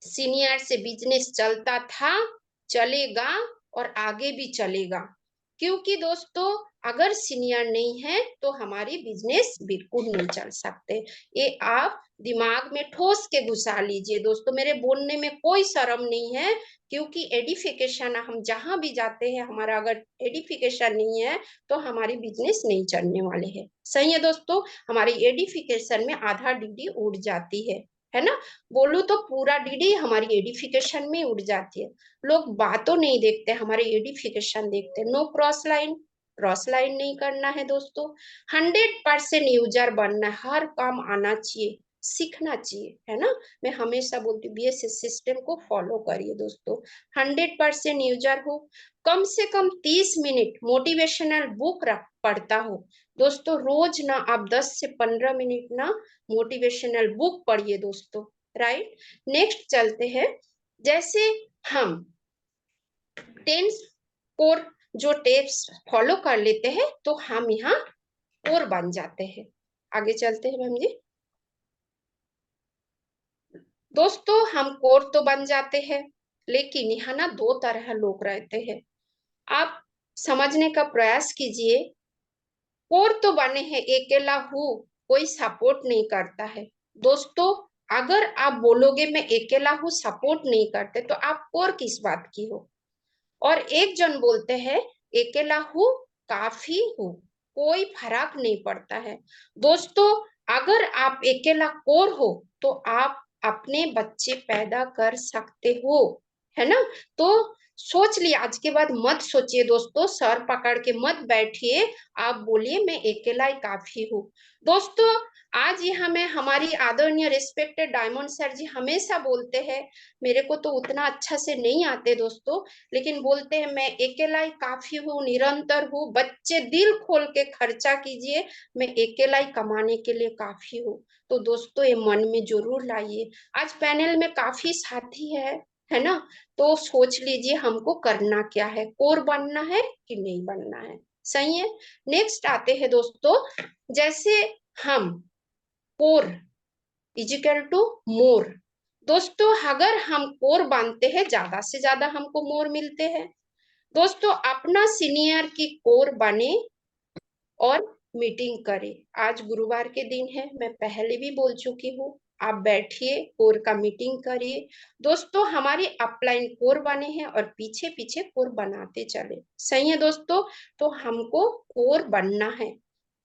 सीनियर से बिजनेस चलता था, चलेगा और आगे भी चलेगा। क्योंकि दोस्तों अगर सीनियर नहीं है तो हमारी बिजनेस बिल्कुल नहीं चल सकते। ये आप दिमाग में ठोस के घुसा लीजिए दोस्तों, मेरे बोलने में कोई शर्म नहीं है, क्योंकि एडिफिकेशन हम जहां भी जाते हैं, हमारा अगर एडिफिकेशन नहीं है तो हमारी बिजनेस नहीं चलने वाले है, सही है दोस्तों। हमारी एडिफिकेशन में आधा डिग्री उड़ जाती है ना। बोलू तो पूरा डीडी हमारी एडिफिकेशन में उड़ जाती है। लोग बातों नहीं देखते, हमारे एडिफिकेशन देखते। No cross line, cross line नहीं करना है दोस्तों। 100% यूजर बनना है, हर काम आना चाहिए, सीखना चाहिए, है ना। मैं हमेशा बोलती हूँ बीएसएस सिस्टम को फॉलो करिए दोस्तों। 100% यूजर हो, कम से कम 30 मिनट मोटिवेशनल बुक पढ़ता हो दोस्तों। रोज ना आप 10 से 15 मिनट ना मोटिवेशनल बुक पढ़िए दोस्तों, राइट। नेक्स्ट चलते हैं, जैसे हम 10 कोर जो टिप्स फॉलो कर लेते हैं तो हम यहाँ कोर बन जाते हैं। आगे चलते हैं मैम जी। दोस्तों हम कोर तो बन जाते हैं, लेकिन यहाँ ना 2 तरह लोग रहते हैं, आप समझने का प्रयास कीजिए। कोर तो बने हैं, अकेला हूँ, कोई सपोर्ट नहीं करता है। दोस्तों अगर आप बोलोगे मैं अकेला हूँ, सपोर्ट नहीं करते, तो आप कोर किस बात की हो। और एक जन बोलते हैं अकेला हूँ, काफी हूँ, कोई फर्क नहीं पड़ता है। दोस्तों अगर आप अकेला कोर हो तो आप अपने बच्चे पैदा कर सकते हो, है ना। तो सोच लिया, आज के बाद मत सोचिए दोस्तों, सर पकड़ के मत बैठिए, आप बोलिए मैं अकेला ही काफी हूँ। दोस्तों आज यहाँ में हमारी आदरणीय रिस्पेक्टेड डायमंड सर जी हमेशा बोलते हैं, मेरे को तो उतना अच्छा से नहीं आते दोस्तों, लेकिन बोलते हैं मैं अकेला ही काफी हूँ, निरंतर हूँ, बच्चे दिल खोल के खर्चा कीजिए, मैं अकेला ही कमाने के लिए काफी हूँ। तो दोस्तों ये मन में जरूर लाइए। आज पैनल में काफी साथी है ना, तो सोच लीजिए हमको करना क्या है, कोर बनना है कि नहीं बनना है, सही है। नेक्स्ट आते हैं दोस्तों, जैसे हम कोर इजिकल टू मोर। दोस्तों अगर हम कोर बांधते हैं, ज्यादा से ज्यादा हमको मोर मिलते हैं। दोस्तों अपना सीनियर की कोर बने और मीटिंग करे। आज गुरुवार के दिन है, मैं पहले भी बोल चुकी हूँ, आप बैठिए कोर का मीटिंग करिए। दोस्तों हमारे अपलाइन कोर बने हैं और पीछे पीछे कोर बनाते चले, सही है दोस्तों। तो हमको कोर बनना है।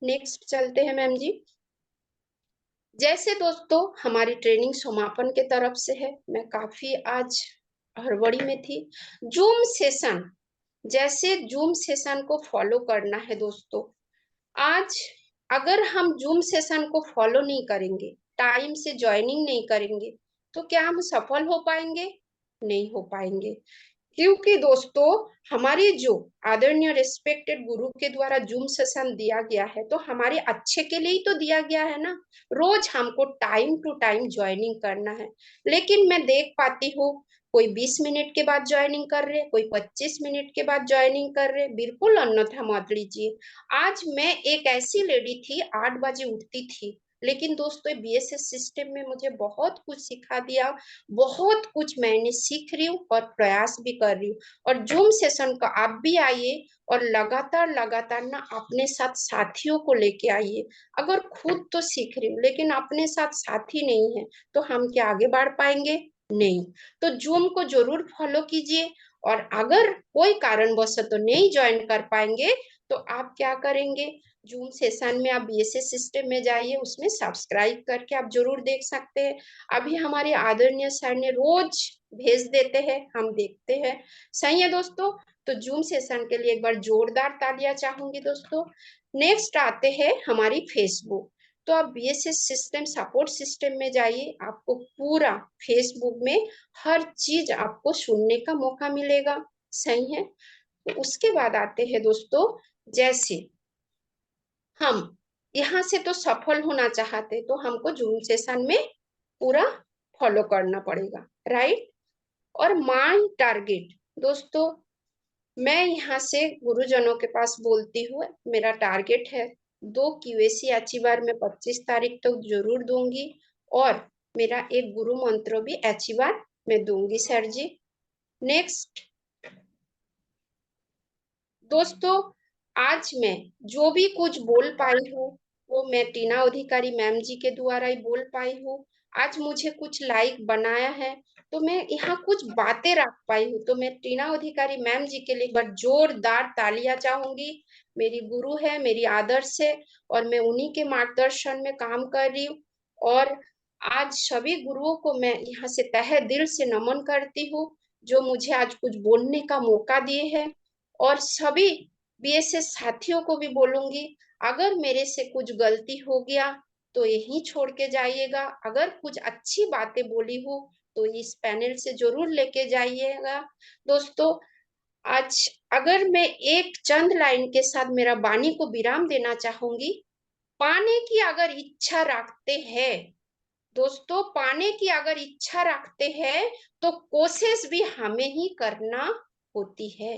नेक्स्ट चलते हैं मैम जी। जैसे दोस्तों हमारी ट्रेनिंग समापन के तरफ से है, मैं काफी आज हड़बड़ी में थी। जूम सेशन, जैसे जूम सेशन को फॉलो करना है दोस्तों। आज अगर हम जूम सेशन को फॉलो नहीं करेंगे, टाइम से ज्वाइनिंग नहीं करेंगे, तो क्या हम सफल हो पाएंगे? नहीं हो पाएंगे। क्योंकि दोस्तों हमारी जो आदरणीय रिस्पेक्टेड गुरु के द्वारा जूम सेशन दिया गया है, तो हमारे अच्छे के लिए ही तो दिया गया है ना। रोज हमको टाइम टू टाइम ज्वाइनिंग करना है, लेकिन मैं देख पाती हूँ कोई 20 मिनट के बाद ज्वाइनिंग कर रहे, कोई 25 मिनट के बाद ज्वाइनिंग कर रहे। बिल्कुल अन्यथा मत लीजिए। आज मैं एक ऐसी लेडी थी, 8 बजे उठती थी, लेकिन दोस्तों बीएसएस सिस्टम में मुझे बहुत कुछ सिखा दिया, बहुत कुछ मैंने सीख रही हूँ और प्रयास भी कर रही हूँ। और जूम सेशन का आप भी आइए और लगातार लगातार ना अपने साथ साथियों को लेके आइए। अगर खुद तो सीख रही हूँ लेकिन अपने साथ साथी नहीं है, तो हम क्या आगे बढ़ पाएंगे? नहीं। तो जूम को जरूर फॉलो कीजिए। और अगर कोई कारणवश तो नहीं ज्वाइन कर पाएंगे, तो आप क्या करेंगे? जूम सेशन में आप बीएसएस सिस्टम में जाइए, उसमें सब्सक्राइब करके आप जरूर देख सकते हैं। अभी हमारे आदरणीय सर ने रोज भेज देते हैं, हम देखते हैं। सही है दोस्तों। तो जूम सेशन के लिए एक बार जोरदार तालियां चाहूंगी दोस्तों। नेक्स्ट आते हैं हमारी फेसबुक। तो आप बीएसएस सिस्टम सपोर्ट सिस्टम में जाइए, आपको पूरा फेसबुक में हर चीज आपको सुनने का मौका मिलेगा। सही है। तो उसके बाद आते हैं दोस्तों, जैसे हम यहाँ से तो सफल होना चाहते, तो हमको जूम सेशन में पूरा फॉलो करना पड़ेगा, राइट। और माय टारगेट दोस्तों, मैं यहाँ से गुरुजनों के पास बोलती हूँ, मेरा टारगेट है 2 क्यूएसी अचीवर में 25 तारीख तक जरूर दूंगी, और मेरा एक गुरु मंत्र भी अचीवर मैं दूंगी सर जी। नेक्स्ट दोस्तों, आज मैं जो भी कुछ बोल पाई हूँ, वो मैं टीना अधिकारी मैम जी के द्वारा ही बोल पाई हूँ। आज मुझे कुछ लाइक बनाया है, तो मैं यहाँ कुछ बातें रख पाई हूँ, तो मैं टीना अधिकारी मैम जी के लिए एक बार जोरदार तालियां चाहूंगी। मेरी गुरु है, मेरी आदर्श है, और मैं उन्हीं के मार्गदर्शन में काम कर रही हूँ। और आज सभी गुरुओं को मैं यहाँ से तहे दिल से नमन करती हूँ, जो मुझे आज कुछ बोलने का मौका दिए हैं। और सभी बीएसएस साथियों को भी बोलूंगी, अगर मेरे से कुछ गलती हो गया तो यही छोड़ के जाइएगा। अगर कुछ अच्छी बातें बोली हो तो इस पैनल से जरूर लेके जाइएगा दोस्तों। आज अगर मैं एक चंद लाइन के साथ मेरा वाणी को विराम देना चाहूंगी, पाने की अगर इच्छा रखते हैं दोस्तों, पाने की अगर इच्छा रखते हैं, तो कोशिश भी हमें ही करना होती है।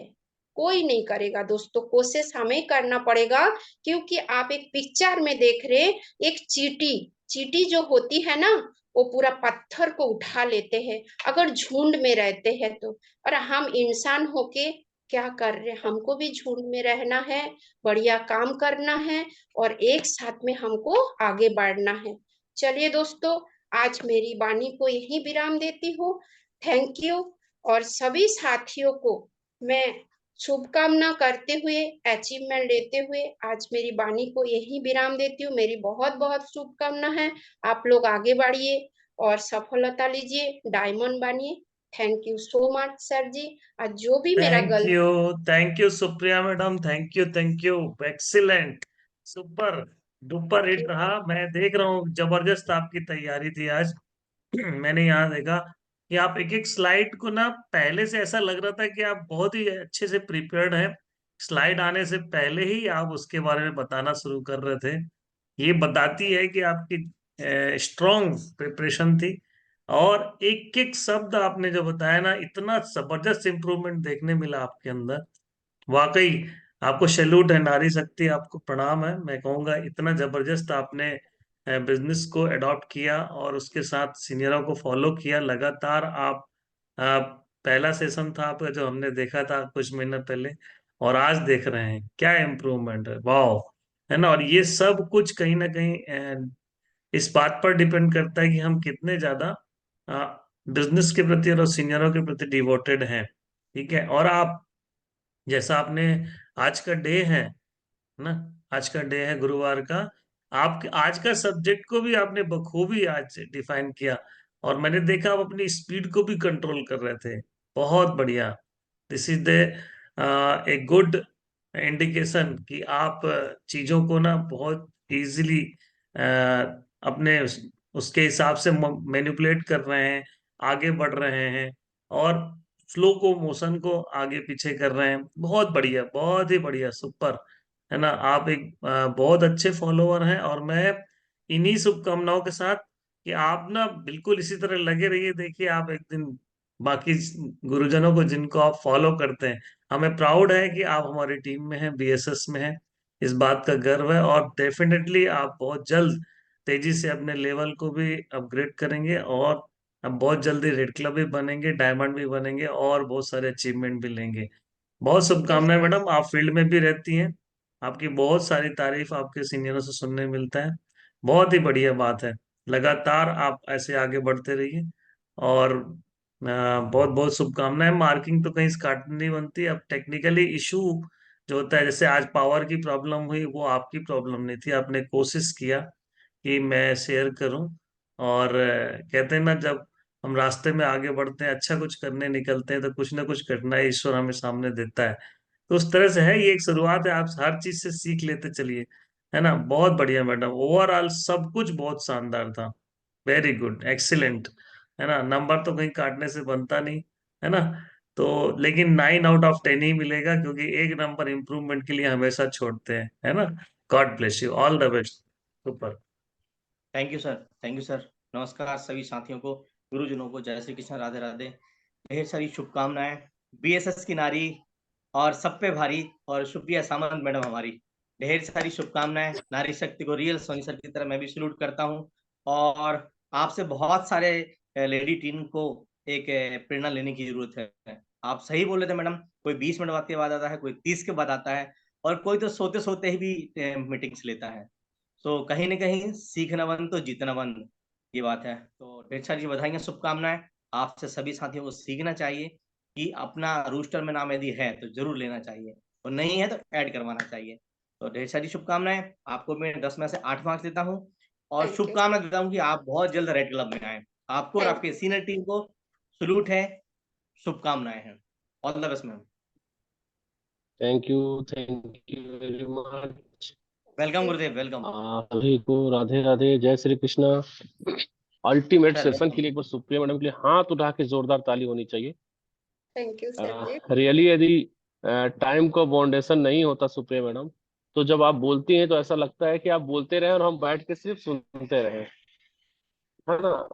कोई नहीं करेगा दोस्तों, कोशिश हमें करना पड़ेगा। क्योंकि आप एक पिक्चर में देख रहे, एक चींटी, चींटी जो होती है ना, वो पूरा पत्थर को उठा लेते हैं अगर झुंड में रहते हैं तो। और हम इंसान होके क्या कर रहे, हमको भी झुंड में रहना है, बढ़िया काम करना है, और एक साथ में हमको आगे बढ़ना है। चलिए दोस्तों, आज मेरी वाणी को यही विराम देती हूँ। Thank you. और सभी साथियों को मैं शुभकामना करते हुए, अचीवमेंट लेते हुए आज मेरी वाणी को यही विराम देती हूँ। मेरी बहुत बहुत शुभकामना है। आप लोग आगे बढ़िए और सफलता लीजिए, डायमंड बनिए। Thank you so much sir ji. आज जो भी मेरा thank you Supriya madam, thank you, excellent, super duper hit रहा। मैं देख रहा हूँ जबरदस्त आपकी तैयारी थी आज। मैंने यहाँ देखा कि आप एक एक स्लाइड को ना, पहले से ऐसा लग रहा था कि आप बहुत ही अच्छे से प्रिपेयर्ड हैं। स्लाइड आने से पहले ही आप उसके बारे में बताना शुरू कर रहे थे। ये बताती है कि आपकी स्ट्रॉन्ग प्रिपरेशन थी। और एक एक शब्द आपने जो बताया ना, इतना जबरदस्त इंप्रूवमेंट देखने मिला आपके अंदर। वाकई आपको सैल्यूट है, नारी शक्ति, आपको प्रणाम है। मैं कहूंगा इतना जबरदस्त आपने बिजनेस को अडॉप्ट किया और उसके साथ सीनियरों को फॉलो किया लगातार। पहला सेशन था आपका जो हमने देखा था कुछ महीने पहले, और आज देख रहे हैं क्या इम्प्रूवमेंट है, वाह। है ना। और ये सब कुछ कहीं ना कहीं इस बात पर डिपेंड करता है कि हम कितने ज्यादा बिजनेस के प्रति और सीनियरों के प्रति डिवोटेड हैं। ठीक है। और आप जैसा आपने, आज का डे है ना, आज का डे है गुरुवार का, आप आज का सब्जेक्ट को भी आपने बखूबी आज डिफाइन किया, और मैंने देखा आप अपनी स्पीड को भी कंट्रोल कर रहे थे। बहुत बढ़िया। This is the a good indication कि आप चीजों को ना बहुत इजीली अपने उसके हिसाब से मैनिपुलेट कर रहे हैं, आगे बढ़ रहे हैं, और फ्लो को, मोशन को आगे पीछे कर रहे हैं। बहुत बढ़िया, बहुत ही बढ़िया, सुपर। है ना, आप एक बहुत अच्छे फॉलोअर हैं, और मैं इन्हीं शुभकामनाओं के साथ कि आप ना बिल्कुल इसी तरह लगे रहिए। देखिए आप एक दिन बाकी गुरुजनों को जिनको आप फॉलो करते हैं, हमें प्राउड है कि आप हमारी टीम में हैं, बीएसएस में हैं। इस बात का गर्व है, और डेफिनेटली आप बहुत जल्द तेजी से अपने लेवल को भी अपग्रेड करेंगे, और अब बहुत जल्दी रेड क्लब भी बनेंगे, डायमंड भी बनेंगे, और बहुत सारे अचीवमेंट भी लेंगे। बहुत जी शुभकामनाएं सर। मैडम, आप फील्ड में भी रहती हैं। आपकी बहुत सारी तारीफ आपके सीनियरों से सुनने मिलता है। बहुत ही बढ़िया बात है। लगातार आप ऐसे आगे बढ़ते रहिए, और बहुत बहुत शुभकामनाएं। मार्किंग तो कहीं से काटनी नहीं बनती। अब टेक्निकली इशू जो होता है, जैसे आज पावर की प्रॉब्लम हुई, वो आपकी प्रॉब्लम नहीं थी। आपने कोशिश किया कि मैं शेयर करूं, और कहते हैं ना, जब हम रास्ते में आगे बढ़ते हैं, अच्छा कुछ करने निकलते हैं, तो कुछ ना कुछ कठिनाई ईश्वर हमें सामने देता है। तो उस तरह से है, ये एक शुरुआत है। आप हर चीज से सीख लेते चलिए। है ना, बहुत बढ़िया मैडम, ओवरऑल सब कुछ बहुत शानदार था। Very good, excellent. है ना, नंबर तो कहीं काटने से बनता नहीं। है ना, तो लेकिन 9 आउट ऑफ 10 ही मिलेगा, क्योंकि एक नंबर इम्प्रूवमेंट के लिए हमेशा छोड़ते हैं। है ना। God bless you, all the best. Super. Thank you sir, thank you sir. नमस्कार सभी साथियों को, गुरुजनों को, जय श्री कृष्ण, राधे राधे। ढेर सारी शुभकामनाएं बीएसएस की नारी और सब पे भारी, और सुप्रिया सामंत मैडम हमारी, ढेर सारी शुभकामनाएं। नारी शक्ति को रियल सोनी सर की तरह मैं भी सैल्यूट करता हूं, और आपसे बहुत सारे लेडी टीम को एक प्रेरणा लेने की जरूरत है। आप सही बोल रहे थे मैडम, कोई 20 मिनट के बाद आता है, कोई 30 के बाद आता है, और कोई तो सोते सोते ही भी मीटिंग्स लेता है। तो कहीं ना कहीं सीखना बंद तो जीतना बंद, ये बात है। तो ढेर सारी बधाइयाँ, शुभकामनाएं। आपसे सभी साथियों को सीखना चाहिए कि अपना रूस्टर में नाम यदि है तो जरूर लेना चाहिए, और नहीं है तो ऐड करवाना चाहिए। तो ढेर सारी शुभकामनाएं। आपको मैं 10 में से 8 मार्क्स देता हूँ, और थैंक यू। शुभकामना देता हूँ कि आप बहुत जल्द रेड क्लब में आए। आपको और थैंक आपके सीनियर टीम को सलूट है, शुभकामनाएं हैं। All the best ma'am. Thank you very much. Welcome you. Gurudev, welcome. सभी को राधे राधे, जय Shri Krishna. Ultimate sir session के वेलकम। लिए एक बार सुप्रिया मैडम के लिए हाथ उठा के जोरदार ताली होनी चाहिए। Thank you sir ji. Really यदि टाइम का बाउंडेशन नहीं होता सुप्रिया मैडम, तो जब आप बोलती हैं तो ऐसा लगता है कि आप बोलते रहे और हम बैठ के सिर्फ सुनते रहे। है ना,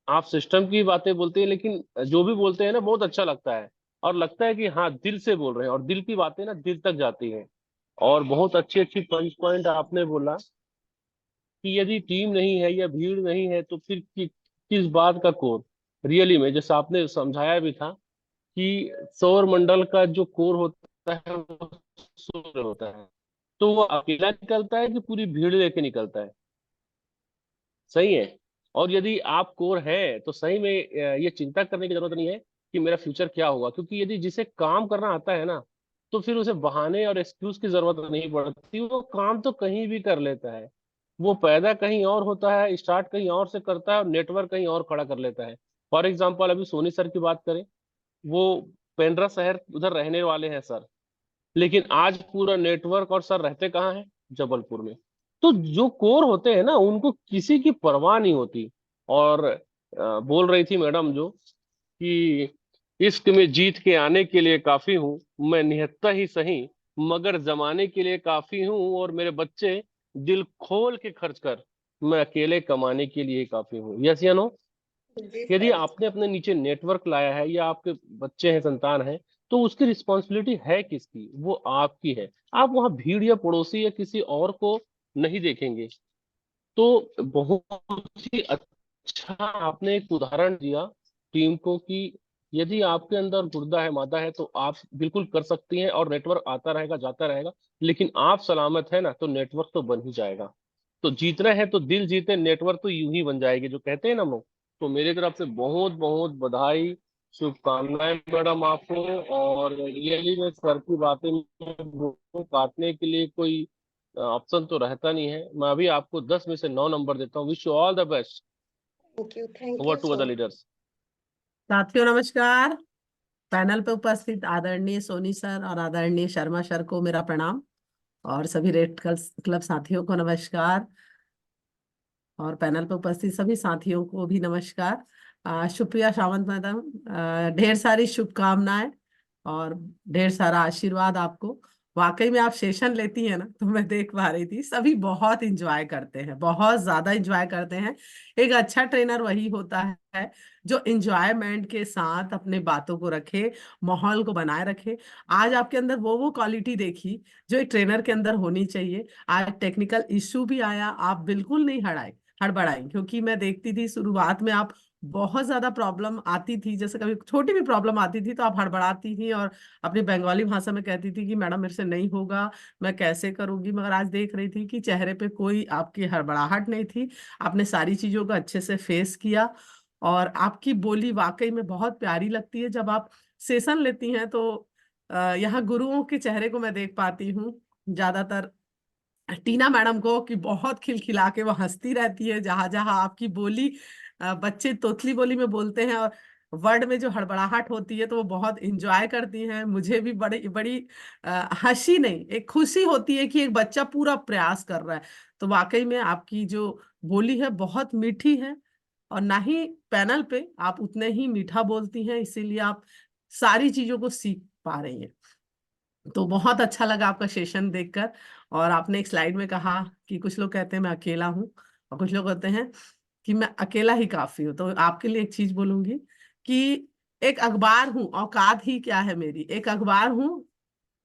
आप सिस्टम की बातें बोलते हैं, लेकिन जो भी बोलते हैं ना बहुत अच्छा लगता है, और लगता है कि हाँ दिल से बोल रहे हैं, और दिल की बातें ना दिल तक जाती हैं। और बहुत अच्छी अच्छी पंच पॉइंट आपने बोला कि यदि टीम नहीं है या भीड़ नहीं है तो फिर किस बात का कोर। रियली में जैसा आपने समझाया भी था कि सौर मंडल का जो कोर होता है वो सूर्य होता है, तो वो अकेला निकलता है कि पूरी भीड़ लेके निकलता है। सही है। और यदि आप कोर है तो सही में ये चिंता करने की जरूरत नहीं है कि मेरा फ्यूचर क्या होगा, क्योंकि यदि जिसे काम करना आता है ना, तो फिर उसे बहाने और एक्सक्यूज की जरूरत नहीं पड़ती, वो काम तो कहीं भी कर लेता है। वो पैदा कहीं और होता है, स्टार्ट कहीं और से करता है, और नेटवर्क कहीं और खड़ा कर लेता है। फॉर एग्जाम्पल अभी सोनी सर की बात करें, वो पेंड्रा शहर उधर रहने वाले हैं सर, लेकिन आज पूरा नेटवर्क और सर रहते कहाँ हैं, जबलपुर में। तो जो कोर होते हैं ना उनको किसी की परवाह नहीं होती। और बोल रही थी मैडम जो कि इश्क में जीत के आने के लिए काफी हूँ, मैं निहत्था ही सही मगर जमाने के लिए काफी हूँ, और मेरे बच्चे दिल खोल के खर्च कर मैं अकेले कमाने के लिए काफी हूँ। यस या नो। जी यदि सर। आपने अपने नीचे नेटवर्क लाया है या आपके बच्चे हैं, संतान है, तो उसकी रिस्पॉन्सिबिलिटी है किसकी, वो आपकी है। आप वहां भीड़ या पड़ोसी या किसी और को नहीं देखेंगे। तो बहुत ही अच्छा आपने एक उदाहरण दिया टीम को कि यदि आपके अंदर गुर्दा है, मादा है, तो आप बिल्कुल कर सकती हैं, और नेटवर्क आता रहेगा जाता रहेगा। लेकिन आप सलामत है ना, तो नेटवर्क तो बन ही जाएगा। तो जीतना है तो दिल जीते, नेटवर्क तो यूं ही बन जाएगी, जो कहते हैं ना हम लोग। तो मेरे तरफ से बहुत बहुत बधाई, शुभकामनाएं मैडम आपको। और रियली में सर की बातें में वो काटने के लिए कोई ऑप्शन तो रहता नहीं है। मैं अभी आपको 10 में से 9 नंबर देता हूँ। Wish you all the best. Thank over you to so other much. Leaders. साथियों नमस्कार। पैनल पे उपस्थित आदरणीय सोनी सर और आदरणीय शर्मा सर को मेरा प्रणाम, और सभी रेड क्लब साथियों को नमस्कार, और पैनल पर उपस्थित सभी साथियों को भी नमस्कार। सुप्रिया सावंत मैडम, ढेर सारी शुभकामनाएं और ढेर सारा आशीर्वाद आपको। वाकई में आप सेशन लेती हैं ना, तो मैं देख पा रही थी सभी बहुत इंजॉय करते हैं, बहुत ज्यादा इंजॉय करते हैं। एक अच्छा ट्रेनर वही होता है जो इंजॉयमेंट के साथ अपने बातों को रखे, माहौल को बनाए रखे। आज आपके अंदर वो क्वालिटी देखी जो एक ट्रेनर के अंदर होनी चाहिए। आज टेक्निकल इश्यू भी आया, आप बिल्कुल नहीं हड़बड़ाई, क्योंकि मैं देखती थी शुरुआत में आप बहुत ज्यादा प्रॉब्लम आती थी, जैसे कभी छोटी भी प्रॉब्लम आती थी तो आप हड़बड़ाती थी और अपनी बंगाली भाषा में कहती थी कि मैडम मेरे से नहीं होगा, मैं कैसे करूंगी। मगर आज देख रही थी कि चेहरे पे कोई आपकी हड़बड़ाहट नहीं थी, आपने सारी चीजों को अच्छे से फेस किया। और आपकी बोली वाकई में बहुत प्यारी लगती है जब आप सेशन लेती हैं। तो यहाँ गुरुओं के चेहरे को मैं देख पाती हूँ ज्यादातर। टीना मैडम को कि बहुत खिलखिला के वो हंसती रहती है जहां जहां आपकी बोली, बच्चे तोतली बोली में बोलते हैं और वर्ड में जो हड़बड़ाहट होती है तो वो बहुत इंजॉय करती हैं। मुझे भी बड़ी बड़ी हंसी नहीं, एक खुशी होती है कि एक बच्चा पूरा प्रयास कर रहा है। तो वाकई में आपकी जो बोली है बहुत मीठी है, और ना ही पैनल पे आप उतने ही मीठा बोलती हैं, इसीलिए आप सारी चीजों को सीख पा रही हैं। तो बहुत अच्छा लगा आपका सेशन देखकर। और आपने एक स्लाइड में कहा कि कुछ लोग कहते हैं मैं अकेला हूं, और कुछ लोग कहते हैं कि मैं अकेला ही काफी हूँ। तो आपके लिए एक चीज बोलूंगी कि एक अखबार हूँ, औकात ही क्या है मेरी, एक अखबार हूँ,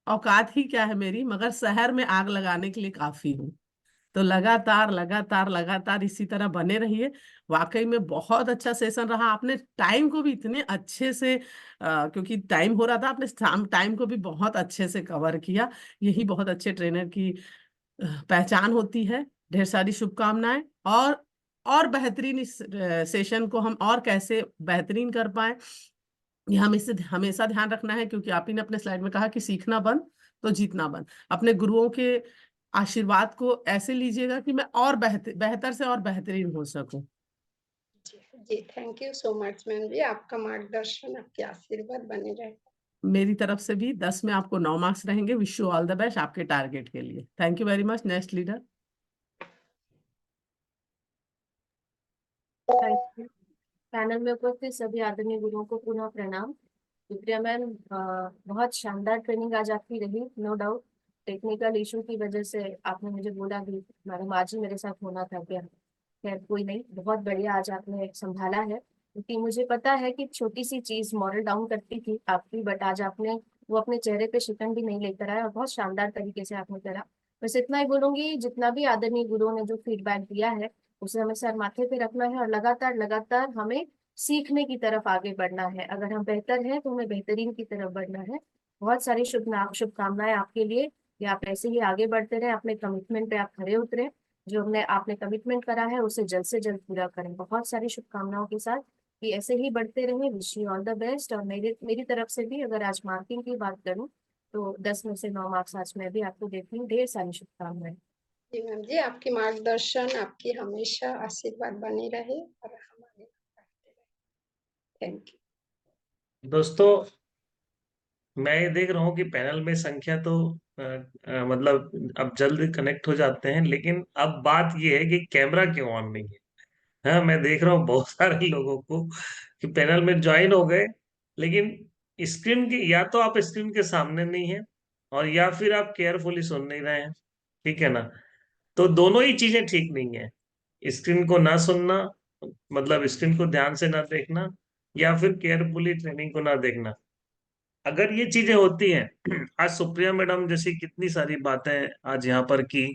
औकात ही क्या है मेरी, मगर शहर में आग लगाने के लिए काफी हूँ। तो लगातार लगातार लगातार इसी तरह बने रहिए। वाकई में बहुत अच्छा सेशन रहा। आपने टाइम को भी इतने अच्छे से क्योंकि टाइम हो रहा था, आपने टाइम को भी बहुत अच्छे से कवर किया। यही बहुत अच्छे ट्रेनर की पहचान होती है। ढेर सारी शुभकामनाएं। और बेहतरीन इस सेशन को हम और कैसे बेहतरीन कर पाए, ये हमें से हमेशा ध्यान रखना है, क्योंकि आप ही ने अपने स्लाइड में कहा कि सीखना बंद तो जीतना बंद। अपने गुरुओं के आशीर्वाद को ऐसे लीजिएगा कि मैं और बेहतर बेहतर से और बेहतरीन हो सकूं। जी thank you so much ma'am ji, आपका मार्गदर्शन, आपके आशीर्वाद बने रहे। मेरी तरफ से भी 10 में आपको 9 मार्क्स रहेंगे। Wish you all the best आपके टारगेट के लिए। Thank you very much. Next leader. Panel में उपस्थित सभी आदरणीय गुरुओं को पुनः प्रणाम। सुप्रिया मैम, बहुत शानदार ट्रेनिंग आज आपकी रही, नो डाउट। टेक्निकल इशू की वजह से आपने मुझे बोला कि मैडम आज ही मेरे साथ होना था क्या, खैर कोई नहीं, बहुत बढ़िया आज आपने संभाला है। क्योंकि मुझे पता है कि छोटी सी चीज मॉरल डाउन करती थी आपकी, बट आज आपने वो अपने चेहरे पे शिकन भी नहीं लेकर आए और बहुत शानदार तरीके से आपने करा। बस इतना ही बोलूंगी, जितना भी आदरणीय गुरुओं ने जो फीडबैक दिया है उसे हमें सर माथे पे रखना है और लगातार लगातार हमें सीखने की तरफ आगे बढ़ना है। अगर हम बेहतर हैं तो हमें बेहतरीन की तरफ बढ़ना है। बहुत सारी शुभकामनाएं आपके लिए कि आप ऐसे ही आगे बढ़ते रहे, अपने कमिटमेंट पे आप खरे उतरे, जो हमने आपने कमिटमेंट करा है उसे जल्द से जल्द पूरा करें। बहुत सारी शुभकामनाओं के साथ कि ऐसे ही बढ़ते रहें। Wish you all the best. और मेरी तरफ से भी अगर आज मार्किंग की बात करूं तो 10 में से 9 मार्क्स आज मैं भी आपको देती हूँ। ढेर सारी शुभकामनाएं। जी मैम जी, आपकी मार्गदर्शन, आपकी हमेशा आशीर्वाद बने रहे और हमारे थैंक यू। दोस्तों, मैं ये देख रहा हूँ कि पैनल में संख्या तो मतलब अब जल्द कनेक्ट हो जाते हैं, लेकिन अब बात ये है कि कैमरा क्यों ऑन नहीं है। हाँ, मैं देख रहा हूँ बहुत सारे लोगों को कि पैनल में ज्वाइन हो गए, लेकिन स्क्रीन की, या तो आप स्क्रीन के सामने नहीं है और या फिर आप केयरफुली सुन नहीं रहे हैं। ठीक है ना? तो दोनों ही चीजें ठीक नहीं है। स्क्रीन को ना सुनना, मतलब स्क्रीन को ध्यान से ना देखना, या फिर केयरफुली ट्रेनिंग को ना देखना। अगर ये चीजें होती हैं, आज सुप्रिया मैडम जैसी कितनी सारी बातें आज यहाँ पर की,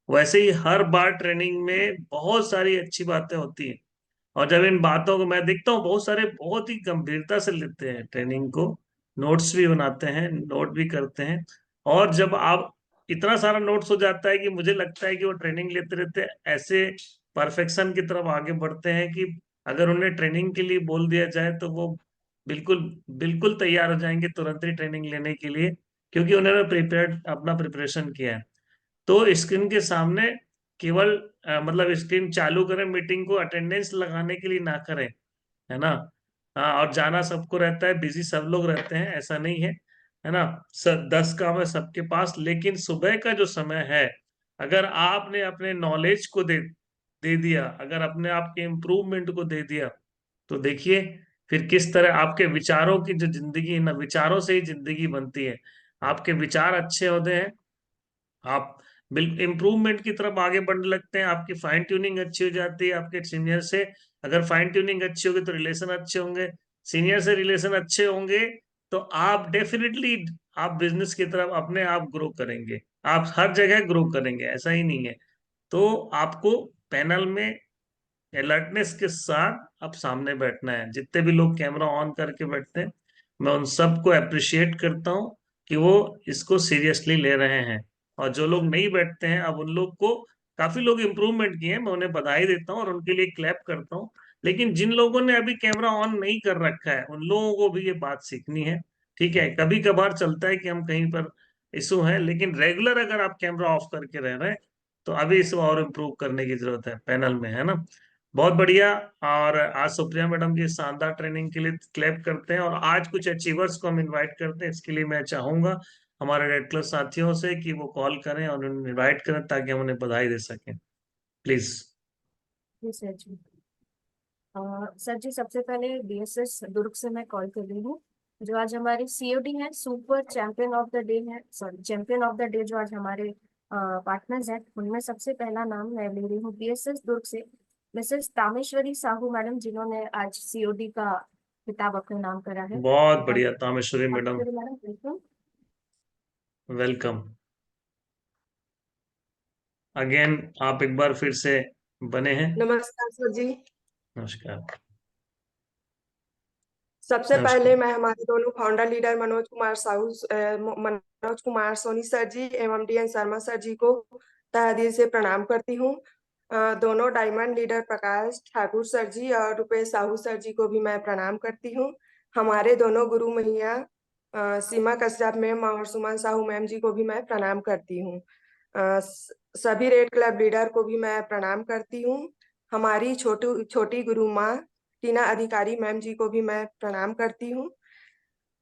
वैसे ही हर बार ट्रेनिंग में बहुत सारी अच्छी बातें होती हैं। और जब इन बातों को मैं देखता हूँ, बहुत सारे बहुत ही गंभीरता से लेते हैं ट्रेनिंग को, नोट्स भी बनाते हैं, नोट भी करते हैं। और जब आप इतना सारा नोट्स हो जाता है कि मुझे लगता है कि वो ट्रेनिंग लेते रहते ऐसे परफेक्शन की तरफ आगे बढ़ते हैं कि अगर उन्हें ट्रेनिंग के लिए बोल दिया जाए तो वो बिल्कुल बिल्कुल तैयार हो जाएंगे तुरंत ही ट्रेनिंग लेने के लिए, क्योंकि उन्होंने प्रिपेयर्ड अपना प्रिपरेशन किया है। तो स्क्रीन के सामने केवल मतलब स्क्रीन चालू करें, मीटिंग को अटेंडेंस लगाने के लिए ना करें, है ना। हाँ, और जाना सबको रहता है, बिजी सब लोग रहते हैं, ऐसा नहीं है ना। सब 10 काम है सबके पास, लेकिन सुबह का जो समय है, अगर आपने अपने नॉलेज को दे दिया, अगर अपने आप के इम्प्रूवमेंट को दे दिया, तो देखिए फिर किस तरह आपके विचारों की जो जिंदगी है ना, विचारों से ही जिंदगी बनती है। आपके विचार अच्छे होते हैं, आप बिल्कुल इम्प्रूवमेंट की तरफ आगे बढ़ने लगते हैं, आपकी फाइन ट्यूनिंग अच्छी हो जाती है आपके सीनियर से। अगर फाइन ट्यूनिंग अच्छी होगी तो रिलेशन अच्छे होंगे, सीनियर से रिलेशन अच्छे होंगे, तो आप डेफिनेटली आप बिजनेस की तरफ अपने आप ग्रो करेंगे, आप हर जगह ग्रो करेंगे, ऐसा ही नहीं है। तो आपको पैनल में अलर्टनेस के साथ अब सामने बैठना है। जितने भी लोग कैमरा ऑन करके बैठते हैं, मैं उन सबको अप्रिशिएट करता हूँ कि वो इसको सीरियसली ले रहे हैं। और जो लोग नहीं बैठते हैं, अब उन लोग को, काफी लोग इंप्रूवमेंट किए हैं, मैं उन्हें बधाई देता हूँ और उनके लिए क्लैप करता हूँ। लेकिन जिन लोगों ने अभी कैमरा ऑन नहीं कर रखा है, उन लोगों को भी ये बात सीखनी है। ठीक है, कभी कभार चलता है कि हम कहीं पर इशू है, लेकिन रेगुलर अगर आप कैमरा ऑफ करके रह रहे हैं, तो अभी इसको और इम्प्रूव करने की जरूरत है पैनल में, है ना। बहुत बढ़िया। और आज सुप्रिया मैडम की शानदार ट्रेनिंग के लिए क्लैप करते हैं, और आज कुछ अचीवर्स को हम इनवाइट करते हैं। इसके लिए मैं चाहूंगा हमारे रेड क्लस साथियों से कि वो कॉल करें और उन्हें इनवाइट करें, ताकि हम उन्हें बधाई दे सकें। प्लीज। जी सर जी। सर जी, सबसे पहले बीएसएस दुर्ग से मैं कॉल कर रही हूँ। जो आज हमारे सीओडी है, super champion of the day है, sorry champion of the day, जो आज हमारे पार्टनर्स हैं, उनमें सबसे पहला नाम मैं ले रही हूँ बीएसएस दुर्ग से मिसेस तामेश्वरी साहू मैडम, जिन्होंने आज सीओडी का खिताब अपने नाम करा है। बहुत बढ़िया Tameshwari madam, Tameshwari madam, welcome. Welcome again. आप एक बार फिर से बने हैं। नमस्कार सर जी। नमस्कार। सबसे नमस्कार। पहले मैं हमारे दोनों founder leader Manoj Kumar Soni sir ji एवं डीएन शर्मा सर जी को तहे दिल से प्रणाम करती हूँ। दोनों diamond leader Prakash Thakur sir जी और रुपेश साहू सर जी को भी मैं प्रणाम करती हूँ। हमारे दोनों गुरु मैया सीमा कश्यप मैम और सुमन साहू मैम जी को भी मैं प्रणाम करती हूँ। सभी रेड क्लब लीडर को भी मैं प्रणाम करती हूँ। हमारी छोटी गुरु माँ टीना अधिकारी मैम जी को भी मैं प्रणाम करती हूँ,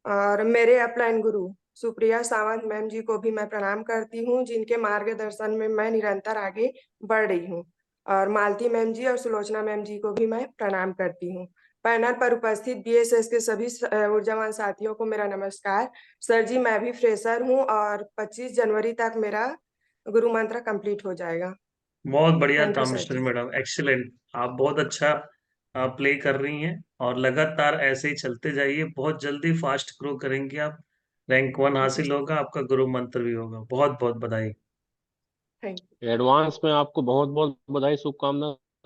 और मेरे अपलाइन गुरु सुप्रिया सावंत मैम जी को भी मैं प्रणाम करती हूँ, जिनके मार्गदर्शन में मैं निरंतर आगे बढ़ रही हूँ। और मालती मैम जी और सुलोचना मैम जी को भी मैं प्रणाम करती हूँ। पैनल पर उपस्थित बीएसएस के सभी ऊर्जावान साथियों को मेरा नमस्कार। सर जी, मैं भी फ्रेशर हूँ और 25 जनवरी तक मेरा गुरु मंत्र कंप्लीट हो जाएगा। बहुत बढ़िया thank you sir Tameshwari ji. Madam, excellent. आप बहुत अच्छा प्ले कर रही हैं, और लगातार ऐसे ही चलते जाइए, बहुत जल्दी फास्ट ग्रो करेंगे आप। रैंक 1 हासिल होगा, आपका गुरु मंत्र भी होगा। बहुत बहुत बधाई। थैंक एडवांस में आपको बहुत बहुत बधाई, शुभकामनाएं